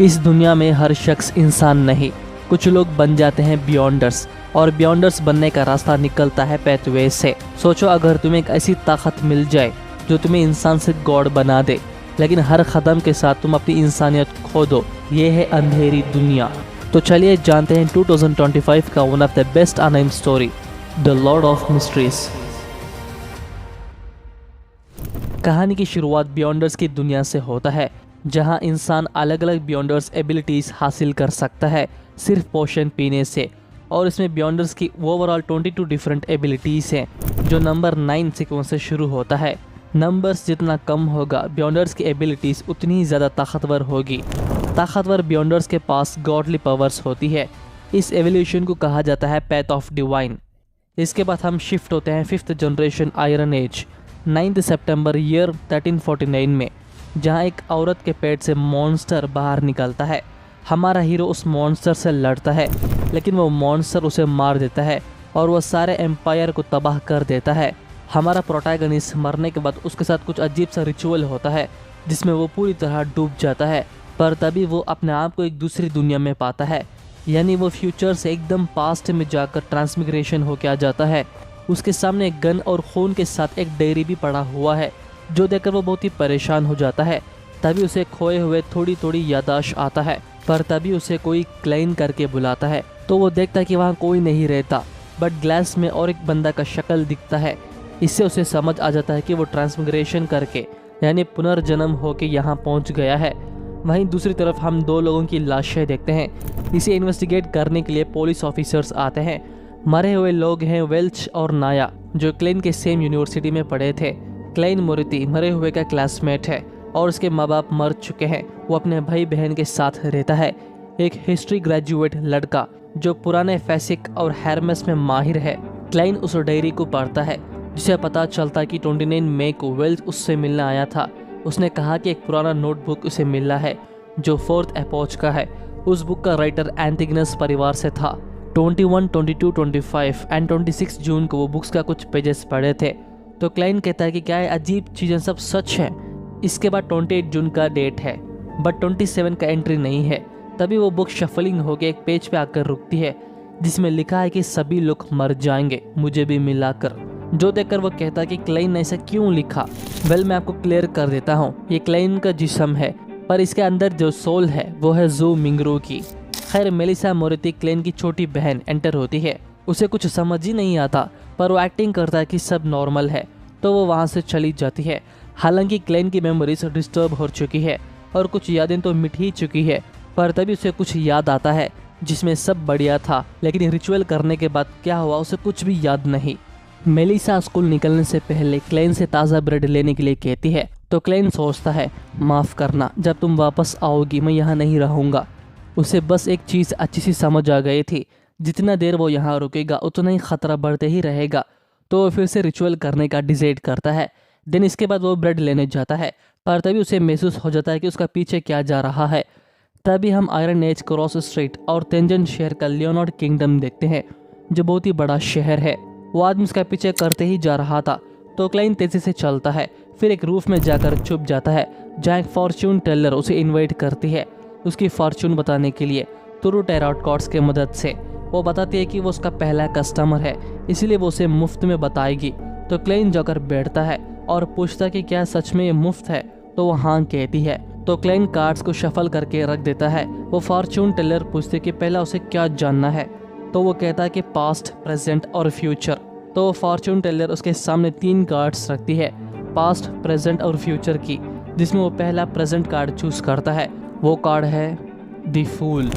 इस दुनिया में हर शख्स इंसान नहीं, कुछ लोग बन जाते हैं बियॉन्डर्स, और बियॉन्डर्स बनने का रास्ता निकलता है पैथवे से। सोचो अगर तुम्हें एक ऐसी ताकत मिल जाए जो तुम्हें इंसान से गॉड बना दे, लेकिन हर कदम के साथ तुम अपनी इंसानियत खो दो। ये है अंधेरी दुनिया। तो चलिए जानते हैं 2025 का one of the best unnamed story, the Lord of mysteries. कहानी की शुरुआत बियॉन्डर्स की दुनिया से होता है, जहां इंसान अलग अलग बियॉन्डर्स एबिलिटीज हासिल कर सकता है सिर्फ पोशन पीने से। और इसमें बियॉन्डर्स की ओवरऑल 22 डिफरेंट एबिलिटीज हैं, जो नंबर 9 सीक्वेंस से शुरू होता है। नंबर्स जितना कम होगा, बियॉन्डर्स की एबिलिटीज उतनी ही ज़्यादा ताकतवर होगी। ताकतवर बियॉन्डर्स के पास गॉडली पावर्स होती है। इस एवोल्यूशन को कहा जाता है पैथ ऑफ डिवाइन। इसके बाद हम शिफ्ट होते हैं 5th जनरेशन आयरन एज, 9 सितंबर ईयर 1349 में, जहां एक औरत के पेट से मॉन्स्टर बाहर निकलता है। हमारा हीरो उस मॉन्स्टर से लड़ता है, लेकिन वो मॉन्स्टर उसे मार देता है और वह सारे एम्पायर को तबाह कर देता है। हमारा प्रोटैगनिस्ट मरने के बाद उसके साथ कुछ अजीब सा रिचुअल होता है, जिसमें वो पूरी तरह डूब जाता है। पर तभी वो अपने आप को एक दूसरी दुनिया में पाता है, यानी वो फ्यूचर से एकदम पास्ट में जाकर ट्रांसमिग्रेशन होकर आ जाता है। उसके सामने एक गन और खून के साथ एक डायरी भी पड़ा हुआ है, जो देखकर वो बहुत ही परेशान हो जाता है। तभी उसे खोए हुए थोड़ी थोड़ी यादाश्त आता है, पर तभी उसे कोई क्लाइन करके बुलाता है। तो वो देखता है कि वहाँ कोई नहीं रहता, बट ग्लास में और एक बंदा का शक्ल दिखता है। इससे उसे समझ आ जाता है कि वो ट्रांसमिग्रेशन करके यानी पुनर्जन्म होके यहाँ पहुँच गया है। वहीं दूसरी तरफ हम 2 लोगों की लाशें देखते हैं। इसे इन्वेस्टिगेट करने के लिए पुलिस ऑफिसर्स आते हैं। मरे हुए लोग हैं वेल्च और नाया, जो क्लेन के सेम यूनिवर्सिटी में पढ़े थे। क्लेन मोरिटी मरे हुए का क्लासमेट है और उसके माँ बाप मर चुके हैं। वो अपने भाई बहन के साथ रहता है। एक हिस्ट्री ग्रेजुएट लड़का जो पुराने फैसिक और हैरमेस में माहिर है। क्लेन उस डायरी को पढ़ता है, जिसे पता चलता कि 29 मई को वेल्च उससे मिलने आया था। उसने कहा कि एक पुराना नोटबुक उसे मिला है, जो 4th एपोच का है। उस बुक का राइटर एंटिगनस परिवार से था। 21, 22, 25 एंड 26 जून को वो बुक्स का कुछ पेजेस पढ़े थे। तो क्लाइन कहता है कि क्या है अजीब चीज़ें सब सच है। इसके बाद 28 जून का डेट है, बट 27 का एंट्री नहीं है। तभी वो बुक शफलिंग होकर एक पेज पे आकर रुकती है, जिसमें लिखा है कि सभी लोग मर जाएंगे, मुझे भी मिलाकर। जो देखकर वो कहता है कि क्लाइन ने ऐसा क्यों लिखा। मैं आपको क्लियर कर देता हूँ, ये क्लाइन का जिस्म है, पर इसके अंदर जो सोल है वो है जू मिंगरू की। खैर मेलिसा मोरिटी क्लेन की छोटी बहन एंटर होती है। उसे कुछ समझ ही नहीं आता, पर वो एक्टिंग करता है कि सब नॉर्मल है, तो वो वहाँ से चली जाती है। हालांकि क्लेन की मेमोरीज डिस्टर्ब हो चुकी है और कुछ यादें तो मिट ही चुकी है, पर तभी उसे कुछ याद आता है जिसमें सब बढ़िया था, लेकिन रिचुअल करने के बाद क्या हुआ उसे कुछ भी याद नहीं। मेलिसा स्कूल निकलने से पहले क्लेन से ताज़ा ब्रेड लेने के लिए कहती है, तो क्लेन सोचता है माफ़ करना, जब तुम वापस आओगी मैं यहाँ नहीं रहूँगा। उसे बस एक चीज़ अच्छी सी समझ आ गई थी, जितना देर वो यहाँ रुकेगा उतना ही खतरा बढ़ते ही रहेगा। तो वो फिर से रिचुअल करने का डिसाइड करता है। दिन इसके बाद वो ब्रेड लेने जाता है, पर तभी उसे महसूस हो जाता है कि उसका पीछे क्या जा रहा है। तभी हम आयरन एज क्रॉस स्ट्रीट और तेंजन शहर का लियोनार्ड किंगडम देखते हैं, जो बहुत ही बड़ा शहर है। वो आदमी उसका पीछे करते ही जा रहा था, तो क्लाइन तेजी से चलता है, फिर एक रूफ में जाकर छुप जाता है, जहाँ एक फॉर्च्यून टेलर उसे इनवाइट करती है उसकी फॉर्च्यून बताने के लिए तुरु टैरोट कार्ड्स की मदद से। वो बताती है कि वो उसका पहला कस्टमर है, इसलिए वो उसे मुफ्त में बताएगी। तो क्लेन जाकर बैठता है और पूछता कि क्या सच में ये मुफ्त है, तो वो हाँ कहती है। तो क्लेन कार्ड्स को शफल करके रख देता है। वो फॉर्च्यून टेलर पूछते कि पहला उसे क्या जानना है, तो वो कहता है कि पास्ट, प्रेजेंट और फ्यूचर। तो वो फॉर्च्यून टेलर उसके सामने 3 कार्ड्स रखती है, पास्ट, प्रेजेंट और फ्यूचर की, जिसमें वो पहला प्रेजेंट कार्ड चूज करता है। वो कार्ड है द फूल।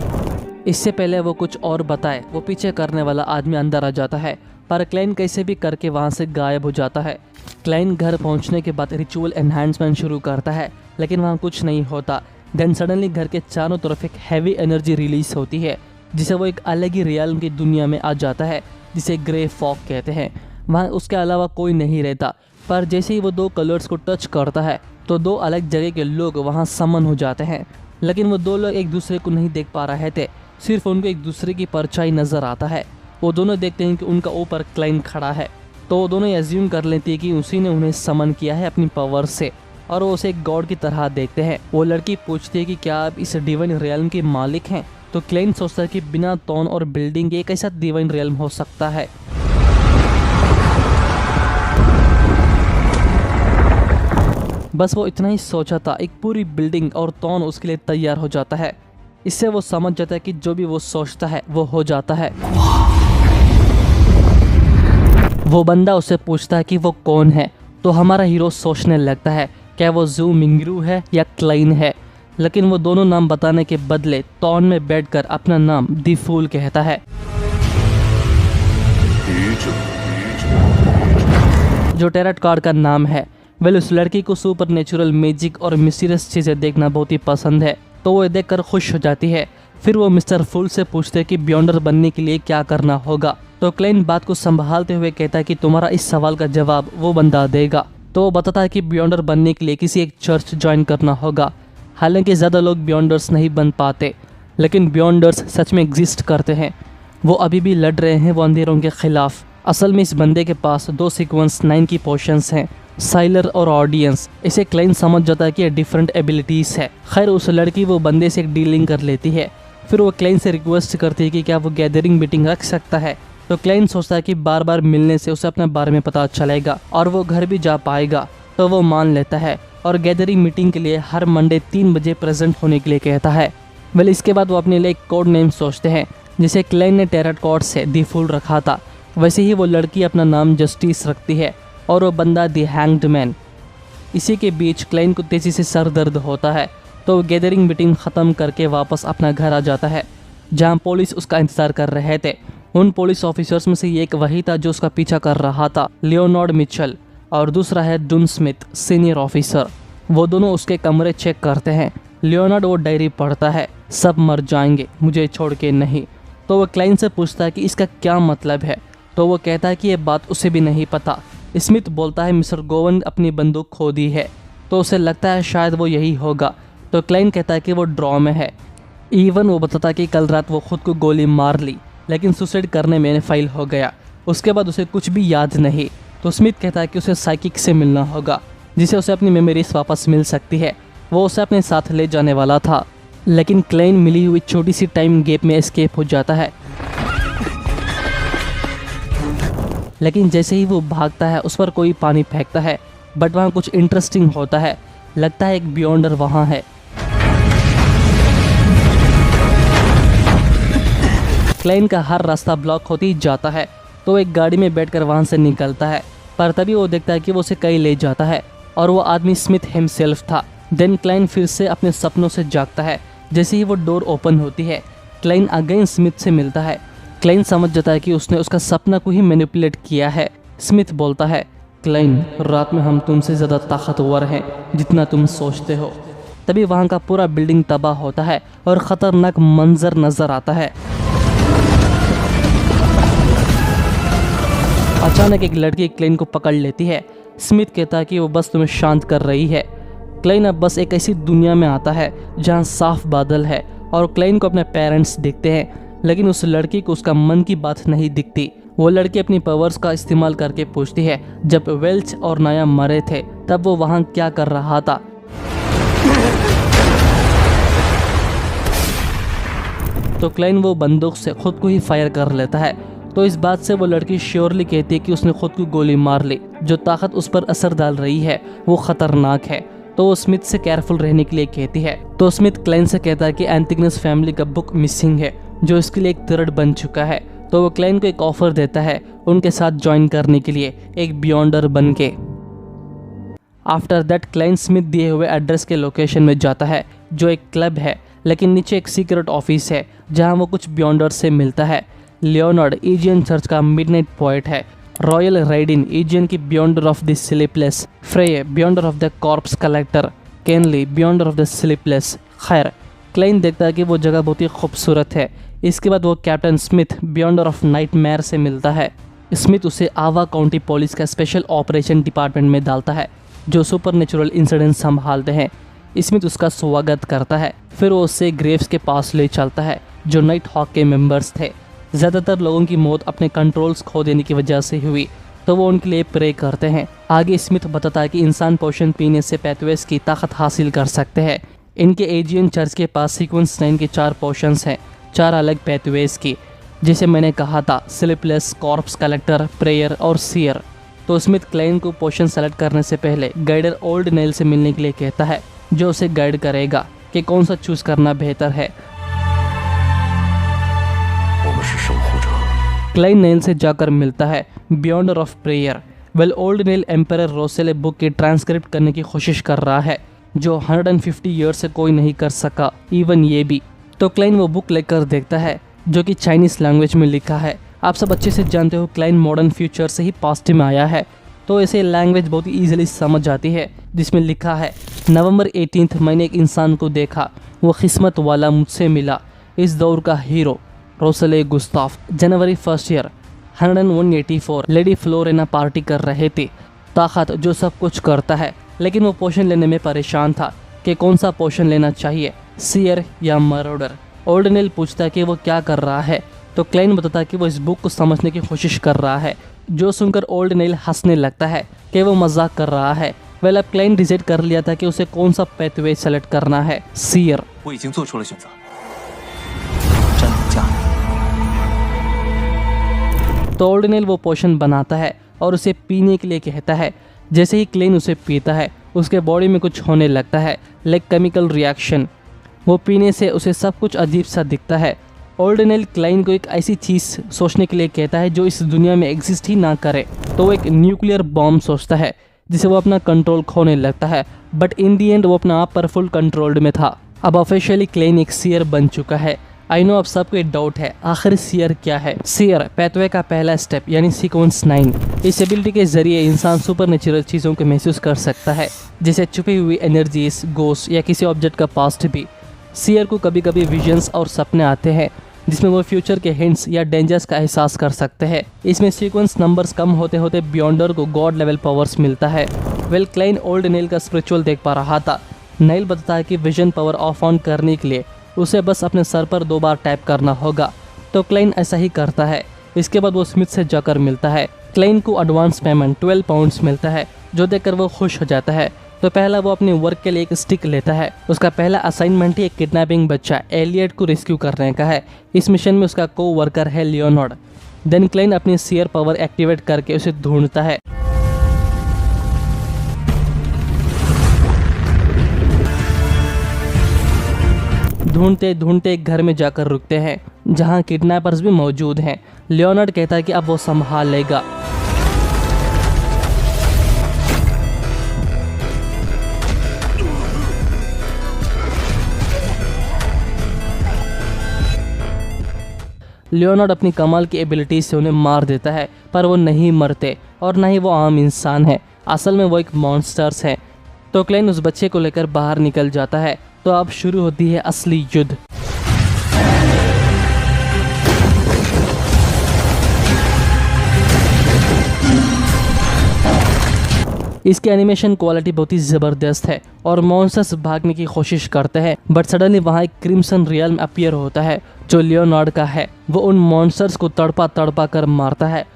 इससे पहले वो कुछ और बताए, वो पीछे करने वाला आदमी अंदर आ जाता है, पर क्लाइन कैसे भी करके वहाँ से गायब हो जाता है। क्लाइन घर पहुँचने के बाद रिचुअल एनहांसमेंट शुरू करता है, लेकिन वहाँ कुछ नहीं होता। देन सडनली घर के चारों तरफ एक हैवी एनर्जी रिलीज होती है, जिसे वो एक अलग ही रियल्म की दुनिया में आ जाता है, जिसे ग्रे फॉग कहते हैं। वहाँ उसके अलावा कोई नहीं रहता, पर जैसे ही वो 2 कलर्स को टच करता है, तो 2 अलग जगह के लोग वहाँ समन हो जाते हैं। लेकिन वो 2 लोग एक दूसरे को नहीं देख पा रहे थे, सिर्फ उनको एक दूसरे की परछाई नजर आता है। वो दोनों देखते हैं कि उनका ऊपर क्लाइन खड़ा है, तो वो दोनों एज्यूम कर लेती है कि उसी ने उन्हें समन किया है अपनी पावर से। और वो उसे एक गॉड की तरह देखते हैं। वो लड़की पूछती है कि क्या आप इस डिवाइन रियल्म के मालिक हैं? तो क्लेन सोचता है कि बिना टोन और बिल्डिंग एक ऐसा डिवाइन रियल्म हो सकता है। बस वो इतना ही सोचा था, एक पूरी बिल्डिंग और टोन उसके लिए तैयार हो जाता है। इससे वो समझ जाता है कि जो भी वो सोचता है वो हो जाता है। वो बंदा उससे पूछता है कि वो कौन है, तो हमारा हीरो सोचने लगता है क्या वो ज़ू मिंगरू है या क्लाइन है, लेकिन वो दोनों नाम बताने के बदले टोन में बैठकर अपना नाम दी फूल कहता है, जो टैरोट कार्ड का नाम है। वेल उस लड़की को सुपर नेचुरल मैजिक और मिस्टीरियस चीज़ें देखना बहुत ही पसंद है, तो वो देखकर खुश हो जाती है। फिर वो मिस्टर फूल से पूछते हैं कि बियॉन्डर बनने के लिए क्या करना होगा। तो क्लेन बात को संभालते हुए कहता है कि तुम्हारा इस सवाल का जवाब वो बंदा देगा। तो वो बताता है कि बियॉन्डर बनने के लिए किसी एक चर्च ज्वाइन करना होगा। हालांकि ज़्यादा लोग बियॉन्डर्स नहीं बन पाते, लेकिन बियॉन्डर्स सच में एग्जिस्ट करते हैं। वो अभी भी लड़ रहे हैं वो अंधेरों के खिलाफ। असल में इस बंदे के पास 2 सीक्वेंस 9 की पोशंस हैं, साइलर और ऑडियंस। इसे क्लाइन समझ जाता है कि ये डिफरेंट एबिलिटीज़ है। खैर उस लड़की वो बंदे से एक डीलिंग कर लेती है। फिर वो क्लाइन से रिक्वेस्ट करती है कि क्या वो गैदरिंग मीटिंग रख सकता है। तो क्लाइन सोचता है कि बार बार मिलने से उसे अपने बारे में पता चलेगा और वो घर भी जा पाएगा। तो वो मान लेता है और गैदरिंग मीटिंग के लिए हर मंडे 3 बजे प्रेजेंट होने के लिए कहता है। वेल इसके बाद वो अपने लिए एक कोड नेम सोचते हैं, जिसे क्लाइन ने टैरोट कार्ड से दी फूल रखा था। वैसे ही वो लड़की अपना नाम जस्टिस रखती है और वो बंदा दी हैंग्ड मैन। इसी के बीच क्लाइन को तेज़ी से सर दर्द होता है, तो वो गैदरिंग मीटिंग ख़त्म करके वापस अपना घर आ जाता है, जहां पुलिस उसका इंतज़ार कर रहे थे। उन पुलिस ऑफिसर्स में से एक वही था जो उसका पीछा कर रहा था, लियोनार्ड मिचेल, और दूसरा है डून स्मिथ, सीनियर ऑफिसर। वो दोनों उसके कमरे चेक करते हैं। लियोनार्ड वो डायरी पढ़ता है, सब मर जाएंगे मुझे छोड़ के नहीं। तो वो क्लाइन से पूछता है कि इसका क्या मतलब है। तो वो कहता है कि ये बात उसे भी नहीं पता। स्मिथ बोलता है मिस्टर गोवन अपनी बंदूक खो दी है। तो उसे लगता है शायद वो यही होगा। तो क्लाइन कहता है कि वो ड्रॉ में है। इवन वो बताता है कि कल रात वो खुद को गोली मार ली, लेकिन सुसाइड करने में फेल हो गया। उसके बाद उसे कुछ भी याद नहीं। तो स्मिथ कहता है कि उसे साइकिक से मिलना होगा, जिसे उसे अपनी मेमोरीज वापस मिल सकती है। वो उसे अपने साथ ले जाने वाला था, लेकिन क्लाइन मिली हुई छोटी सी टाइम गैप में एस्केप हो जाता है। लेकिन जैसे ही वो भागता है उस पर कोई पानी फेंकता है, बट वहाँ कुछ इंटरेस्टिंग होता है। लगता है एक बियॉन्डर वहाँ है। क्लाइन का हर रास्ता ब्लॉक होते ही जाता है, तो एक गाड़ी में बैठकर वहाँ से निकलता है। पर तभी वो देखता है कि वो उसे कहीं ले जाता है, और वो आदमी स्मिथ हिमसेल्फ था। देन क्लाइन फिर से अपने सपनों से जागता है। जैसे ही वो डोर ओपन होती है, क्लाइन अगेन स्मिथ से मिलता है। क्लाइन समझ जाता है कि उसने उसका सपना को ही मैनिपुलेट किया है। स्मिथ बोलता है, क्लाइन रात में हम तुमसे ज़्यादा ताकतवर हैं जितना तुम सोचते हो। तभी वहाँ का पूरा बिल्डिंग तबाह होता है और ख़तरनाक मंजर नज़र आता है। अचानक एक लड़की क्लाइन को पकड़ लेती है। स्मिथ कहता है कि वो बस तुम्हें शांत कर रही है। क्लाइन अब बस एक ऐसी दुनिया में आता है जहाँ साफ बादल है और क्लाइन को अपने पेरेंट्स दिखते हैं, लेकिन उस लड़की को उसका मन की बात नहीं दिखती। वो लड़की अपनी पावर्स का इस्तेमाल करके पूछती है, जब वेल्च और नाया मरे थे तब वो वहाँ क्या कर रहा था। तो क्लाइन वो बंदूक से खुद को ही फायर कर लेता है। तो इस बात से वो लड़की श्योरली कहती है कि उसने खुद को गोली मार ली। जो ताकत उस पर असर डाल रही है वो खतरनाक है। तो वो स्मिथ से केयरफुल रहने के लिए कहती है। तो स्मिथ क्लाइन से कहता है कि एंटिगनस फैमिली का बुक मिसिंग है, जो इसके लिए एक थ्रेड बन चुका है। तो वो क्लाइन को एक ऑफर देता है उनके साथ ज्वाइन करने के लिए, एक बियॉन्डर बन के। आफ्टर दैट क्लाइन स्मिथ दिए हुए एड्रेस के लोकेशन में जाता है, जो एक क्लब है, लेकिन नीचे एक सीक्रेट ऑफिस है जहां वो कुछ बियॉन्डर से मिलता है। लियोनार्ड एजियन चर्च का मिडनाइट पोएट है। रॉयल राइडिन एजियन की Beyonder of the sleepless. Frye Beyonder of the corpse collector. Kenley Beyonder of the sleepless. खैर क्लाइन देखता है कि वो जगह बहुत ही खूबसूरत है। इसके बाद वो कैप्टन स्मिथ बियॉन्डर ऑफ नाइटमेयर से मिलता है। स्मिथ उसे आवा काउंटी पुलिस का स्पेशल ऑपरेशन डिपार्टमेंट में डालता है, जो सुपर नेचुरल इंसिडेंट संभालते हैं। स्मिथ उसका स्वागत करता है। फिर वो उससे ग्रेव्स के पास ले चलता है, जो नाइट हॉक के मेंबर्स थे। ज़्यादातर लोगों की मौत अपने कंट्रोल्स खो देने की वजह से हुई, तो वो उनके लिए प्रे करते हैं। आगे स्मिथ बताता है कि इंसान पोशन पीने से पैथवेज की ताकत हासिल कर सकते हैं। इनके एजियन चर्च के पास सीक्वेंस 9 के 4 पोशंस हैं, 4 अलग पैथवेज की, जिसे मैंने कहा था स्लीपलेस, कॉर्प्स कलेक्टर, प्रेयर और सीयर। तो स्मिथ क्लाइन को पोशन सेलेक्ट करने से पहले गाइडर ओल्ड नेल से मिलने के लिए कहता है, जो उसे गाइड करेगा कि कौन सा चूज करना बेहतर है। क्लाइन नेल से जाकर मिलता है बियॉन्डर ऑफ प्रेयर। वेल ओल्ड नेल एम्परर रोसेले बुक की ट्रांसक्रिप्ट करने की कोशिश कर रहा है, जो 150 ईयर से कोई नहीं कर सका, इवन ये भी। तो क्लाइन वो बुक लेकर देखता है जो कि चाइनीज लैंग्वेज में लिखा है। आप सब अच्छे से जानते हो क्लाइन मॉडर्न फ्यूचर से ही पास्ट में आया है, तो ऐसे लैंग्वेज बहुत ही ईजिली समझ जाती है, जिसमें लिखा है नवंबर 18 मैंने एक इंसान को देखा, वो किस्मत वाला मुझसे मिला, इस दौर का हीरो रोसेले गुस्ताफ। जनवरी 1 ईयर 184 लेडी फ्लोरेना पार्टी कर रहे थे। ताकत जो सब कुछ करता है, लेकिन वो पोशन लेने में परेशान था कि कौन सा पोशन लेना चाहिए, सीयर या मरोडर। ओल्ड नेल पूछता है कि वो क्या कर रहा है, तो क्लाइन बताता है कि वो इस बुक को समझने की कोशिश कर रहा है, जो सुनकर ओल्ड नेल हंसने लगता है कि वो मजाक कर रहा है। वेल अब क्लाइन डिसाइड कर लिया था कि उसे कौन सा पैथवे सेलेक्ट करना है, सीयर। तो ओल्ड नेल वो पोशन बनाता है और उसे पीने के लिए कहता है। जैसे ही क्लाइन उसे पीता है, उसके बॉडी में कुछ होने लगता है, लाइक केमिकल रिएक्शन। वो पीने से उसे सब कुछ अजीब सा दिखता है। ओल्ड नेल क्लाइन को एक ऐसी चीज़ सोचने के लिए कहता है जो इस दुनिया में एग्जिस्ट ही ना करे, तो वो एक न्यूक्लियर बॉम्ब सोचता है, जिसे वो अपना कंट्रोल खोने लगता है। बट इन दी एंड वो अपना आप पर फुल कंट्रोल्ड में था। अब ऑफिशियली क्लाइन एक सीयर बन चुका है। आई नो अब सबको एक डाउट है, आखिर सीयर क्या है। सीयर पैथवे का पहला स्टेप यानी सीक्वेंस 9। इस एबिलिटी के जरिए इंसान सुपरनेचुरल चीज़ों को महसूस कर सकता है, जैसे छुपी हुई एनर्जीज, गोस्ट या किसी ऑब्जेक्ट का पास्ट भी। सीयर को कभी कभी विजन्स और सपने आते हैं, जिसमें वो फ्यूचर के हिंट्स या डेंजर्स का एहसास कर सकते हैं। इसमें सीक्वेंस नंबर्स कम होते होते बियॉन्डर को गॉड लेवल पावर्स मिलता है। वेल क्लाइन ओल्ड नेल का स्पिरिचुअल देख पा रहा था। नेल बताता है कि विजन पावर ऑफ ऑन करने के लिए उसे बस अपने सर पर 2 बार टैप करना होगा, तो क्लाइन ऐसा ही करता है। इसके बाद वो स्मिथ से जाकर मिलता है। क्लाइन को एडवांस पेमेंट 12 पाउंड्स मिलता है, जो देखकर वो खुश हो जाता है। तो पहला वो अपने वर्क के लिए एक स्टिक लेता है। उसका पहला असाइनमेंट ही एक किडनैपिंग बच्चा एलियट को रेस्क्यू करने का है। इस मिशन में उसका को वर्कर है लियोनार्ड। देन क्लाइन अपनी सीयर पावर एक्टिवेट करके उसे ढूंढता है। ढूंढते ढूंढते एक घर में जाकर रुकते हैं, जहां किडनैपर्स भी मौजूद हैं। लियोनार्ड कहता है कि अब वो संभाल लेगा। लियोनार्ड अपनी कमाल की एबिलिटी से उन्हें मार देता है, पर वो नहीं मरते और ना ही वो आम इंसान है। असल में वो एक मॉन्स्टर्स है। तो क्लाइन उस बच्चे को लेकर बाहर निकल जाता है। तो अब शुरू होती है असली युद्ध। इसकी एनिमेशन क्वालिटी बहुत ही ज़बरदस्त है और मॉन्स्टर्स भागने की कोशिश करते हैं, बट सडनली वहाँ एक क्रिम्सन रियल्म अपीयर होता है जो लियोनार्ड का है। वो उन मॉन्स्टर्स को तड़पा तड़पा कर मारता है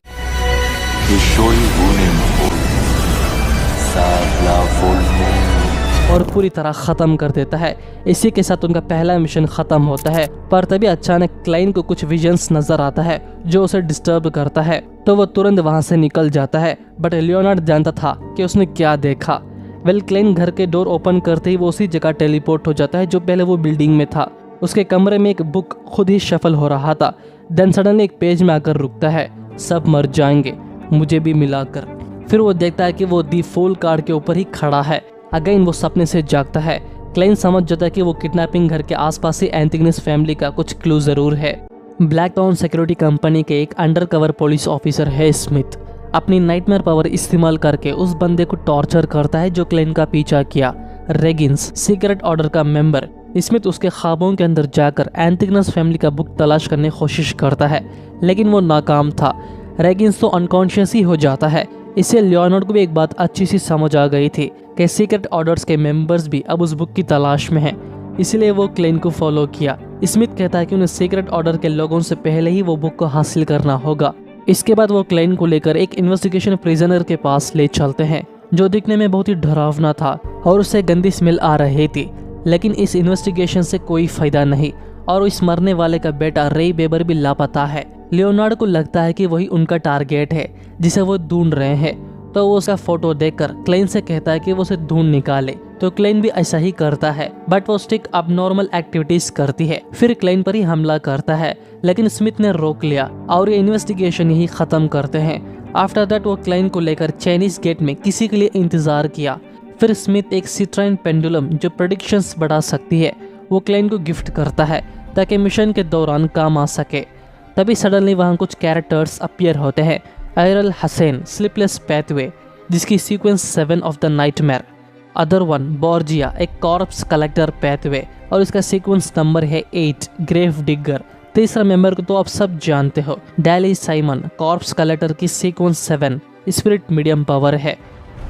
और पूरी तरह ख़त्म कर देता है। इसी के साथ उनका पहला मिशन ख़त्म होता है। पर तभी अचानक क्लाइन को कुछ विजन्स नज़र आता है जो उसे डिस्टर्ब करता है, तो वो तुरंत वहाँ से निकल जाता है। बट लियोनार्ड जानता था कि उसने क्या देखा। वेल क्लाइन घर के डोर ओपन करते ही वो उसी जगह टेलीपोर्ट हो जाता है जो पहले वो बिल्डिंग में था। उसके कमरे में एक बुक खुद ही शफल हो रहा था। देन सडनली एक पेज में आकर रुकता है, सब मर जाएंगे मुझे भी मिलाकर। फिर वो देखता है कि वो दी फूल कार्ड के ऊपर ही खड़ा है। अगेन वो सपने से जागता है। क्लाइन समझ जाता है कि वो किडनैपिंग घर के आसपास ही एंटिगनस फैमिली का कुछ क्लू जरूर है। ब्लैक टाउन सिक्योरिटी कंपनी के एक अंडरकवर पुलिस ऑफिसर है स्मिथ। अपनी नाइटमेयर पावर इस्तेमाल करके उस बंदे को टॉर्चर करता है जो क्लाइन का पीछा किया, रेगिन्स, सीक्रेट ऑर्डर का मेंबर। स्मिथ उसके ख्वाबों के अंदर जाकर एंटिगनस फैमिली का बुक तलाश करने की कोशिश करता है, लेकिन वो नाकाम था। रेगिन्स तो अनकॉन्शियस ही हो जाता है। इससे लियोनार्ड को भी एक बात अच्छी सी समझ आ गई थी कि सीक्रेट ऑर्डर्स के मेंबर्स भी अब उस बुक की तलाश में हैं। इसलिए वो क्लाइन को फॉलो किया। स्मिथ कहता है कि उन्हें सीक्रेट ऑर्डर के लोगों से पहले ही वो बुक को हासिल करना होगा। इसके बाद वो क्लाइन को लेकर एक इन्वेस्टिगेशन प्रिजनर के पास ले चलते हैं जो दिखने में बहुत ही डरावना था और उसे गंदी स्मेल आ रही थी। लेकिन इस इन्वेस्टिगेशन से कोई फायदा नहीं और इस मरने वाले का बेटा रे वेबर भी लापता है। लियोनार्ड को लगता है कि वही उनका टारगेट है जिसे वो ढूंढ रहे हैं, तो वो उसका फोटो देखकर क्लाइन से कहता है कि वो उसे ढूंढ निकाले। तो क्लाइन भी ऐसा ही करता है, बट वो स्टिक अब नॉर्मल एक्टिविटीज करती है, फिर क्लाइन पर ही हमला करता है, लेकिन स्मिथ ने रोक लिया और ये इन्वेस्टिगेशन यही खत्म करते हैं। आफ्टर दैट वो क्लाइन को लेकर चाइनीज गेट में किसी के लिए इंतजार किया। फिर स्मिथ एक सिट्राइन पेंडुलम जो प्रेडिक्शंस बढ़ा सकती है वो क्लाइन को गिफ्ट करता है ताकि मिशन के दौरान काम आ सके। तभी सडनली वहाँ कुछ कैरेक्टर्स अपीयर होते हैं। एरल हसेन स्लीपलेस पैथवे जिसकी sequence 7 of the nightmare, other one Borgia एक कॉर्प्स कलेक्टर पैथवे और इसका सीक्वेंस नंबर है 8 ग्रेव डिगर। तीसरा मेंबर को तो आप सब जानते हो, डैली साइमन कॉर्प्स कलेक्टर की सीक्वेंस 7 स्पिरिट मीडियम पावर है।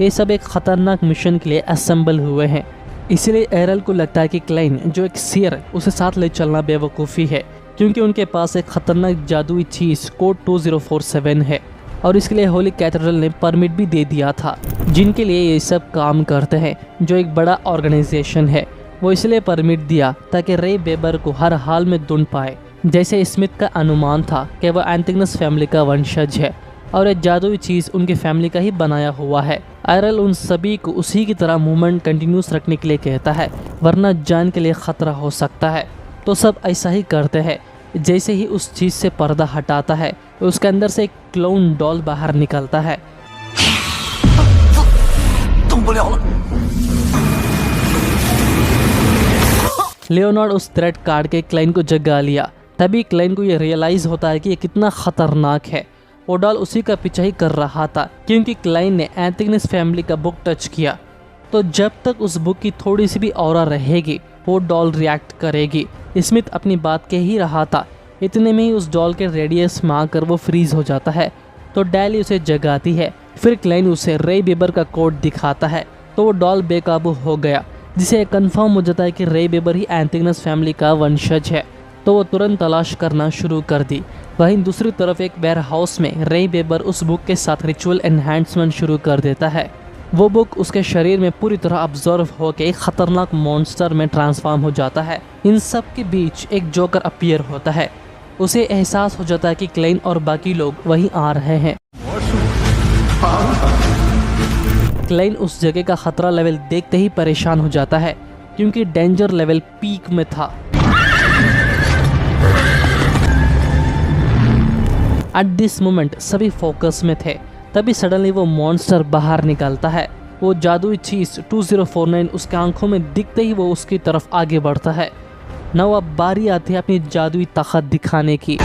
ये सब एक खतरनाक मिशन के लिए असेंबल हुए हैं, इसलिए एरल को लगता है कि क्लाइन जो एक सीयर उसे साथ ले चलना बेवकूफ़ी है, क्योंकि उनके पास एक खतरनाक जादुई चीज़ कोड 2047 है और इसके लिए होली कैथेड्रल ने परमिट भी दे दिया था, जिनके लिए ये सब काम करते हैं जो एक बड़ा ऑर्गेनाइजेशन है। वो इसलिए परमिट दिया ताकि रे वेबर को हर हाल में ढूंढ पाए। जैसे स्मिथ का अनुमान था कि वह एंटिगनस फैमिली का वंशज है और ये जादुई चीज़ उनकी फैमिली का ही बनाया हुआ है। एरल उन सभी को उसी की तरह मूवमेंट कंटिन्यूस रखने के लिए कहता है, वरना जान के लिए खतरा हो सकता है। तो सब ऐसा ही करते हैं। जैसे ही उस चीज़ से पर्दा हटाता है उसके अंदर से एक क्लोन डॉल बाहर निकलता है। लियोनार्ड उस थ्रेड कार्ड के क्लाइन को जगा लिया। तभी क्लाइन को ये रियलाइज होता है कि ये कितना खतरनाक है। वो डॉल उसी का पीछा ही कर रहा था क्योंकि क्लाइन ने एंटिगनस फैमिली का बुक टच किया। तो जब तक उस बुक की थोड़ी सी भी ऑरा रहेगी वो डॉल रिएक्ट करेगी। स्मिथ अपनी बात कह ही रहा था, इतने में ही उस डॉल के रेडियस में आकर वो फ्रीज हो जाता है। तो डैली उसे जगाती है। फिर क्लाइन उसे रे वेबर का कोड दिखाता है तो वो डॉल बेकाबू हो गया, जिसे कंफर्म हो जाता है कि रे वेबर ही एंटिगनस फैमिली का वंशज है। तो वो तुरंत तलाश करना शुरू कर दी। वहीं दूसरी तरफ एक वेयर हाउस में रे वेबर उस बुक के साथ रिचुअल एनहांसमेंट शुरू कर देता है। वो बुक उसके शरीर में पूरी तरह ऑब्जर्व होकर एक खतरनाक मॉन्स्टर में ट्रांसफॉर्म हो जाता है। इन सब के बीच एक जोकर अपीयर होता है। उसे एहसास हो जाता है कि क्लाइन और बाकी लोग वहीं आ रहे हैं। क्लाइन उस जगह का खतरा लेवल देखते ही परेशान हो जाता है क्योंकि डेंजर लेवल पीक में था। एट दिस मोमेंट सभी फोकस में थे। तभी सडनली वो मॉन्स्टर बाहर निकलता है। वो जादुई चीज 2049 उसके आंखों में दिखते ही वो उसकी तरफ आगे बढ़ता है। न अब बारी आती है अपनी जादुई ताकत दिखाने की।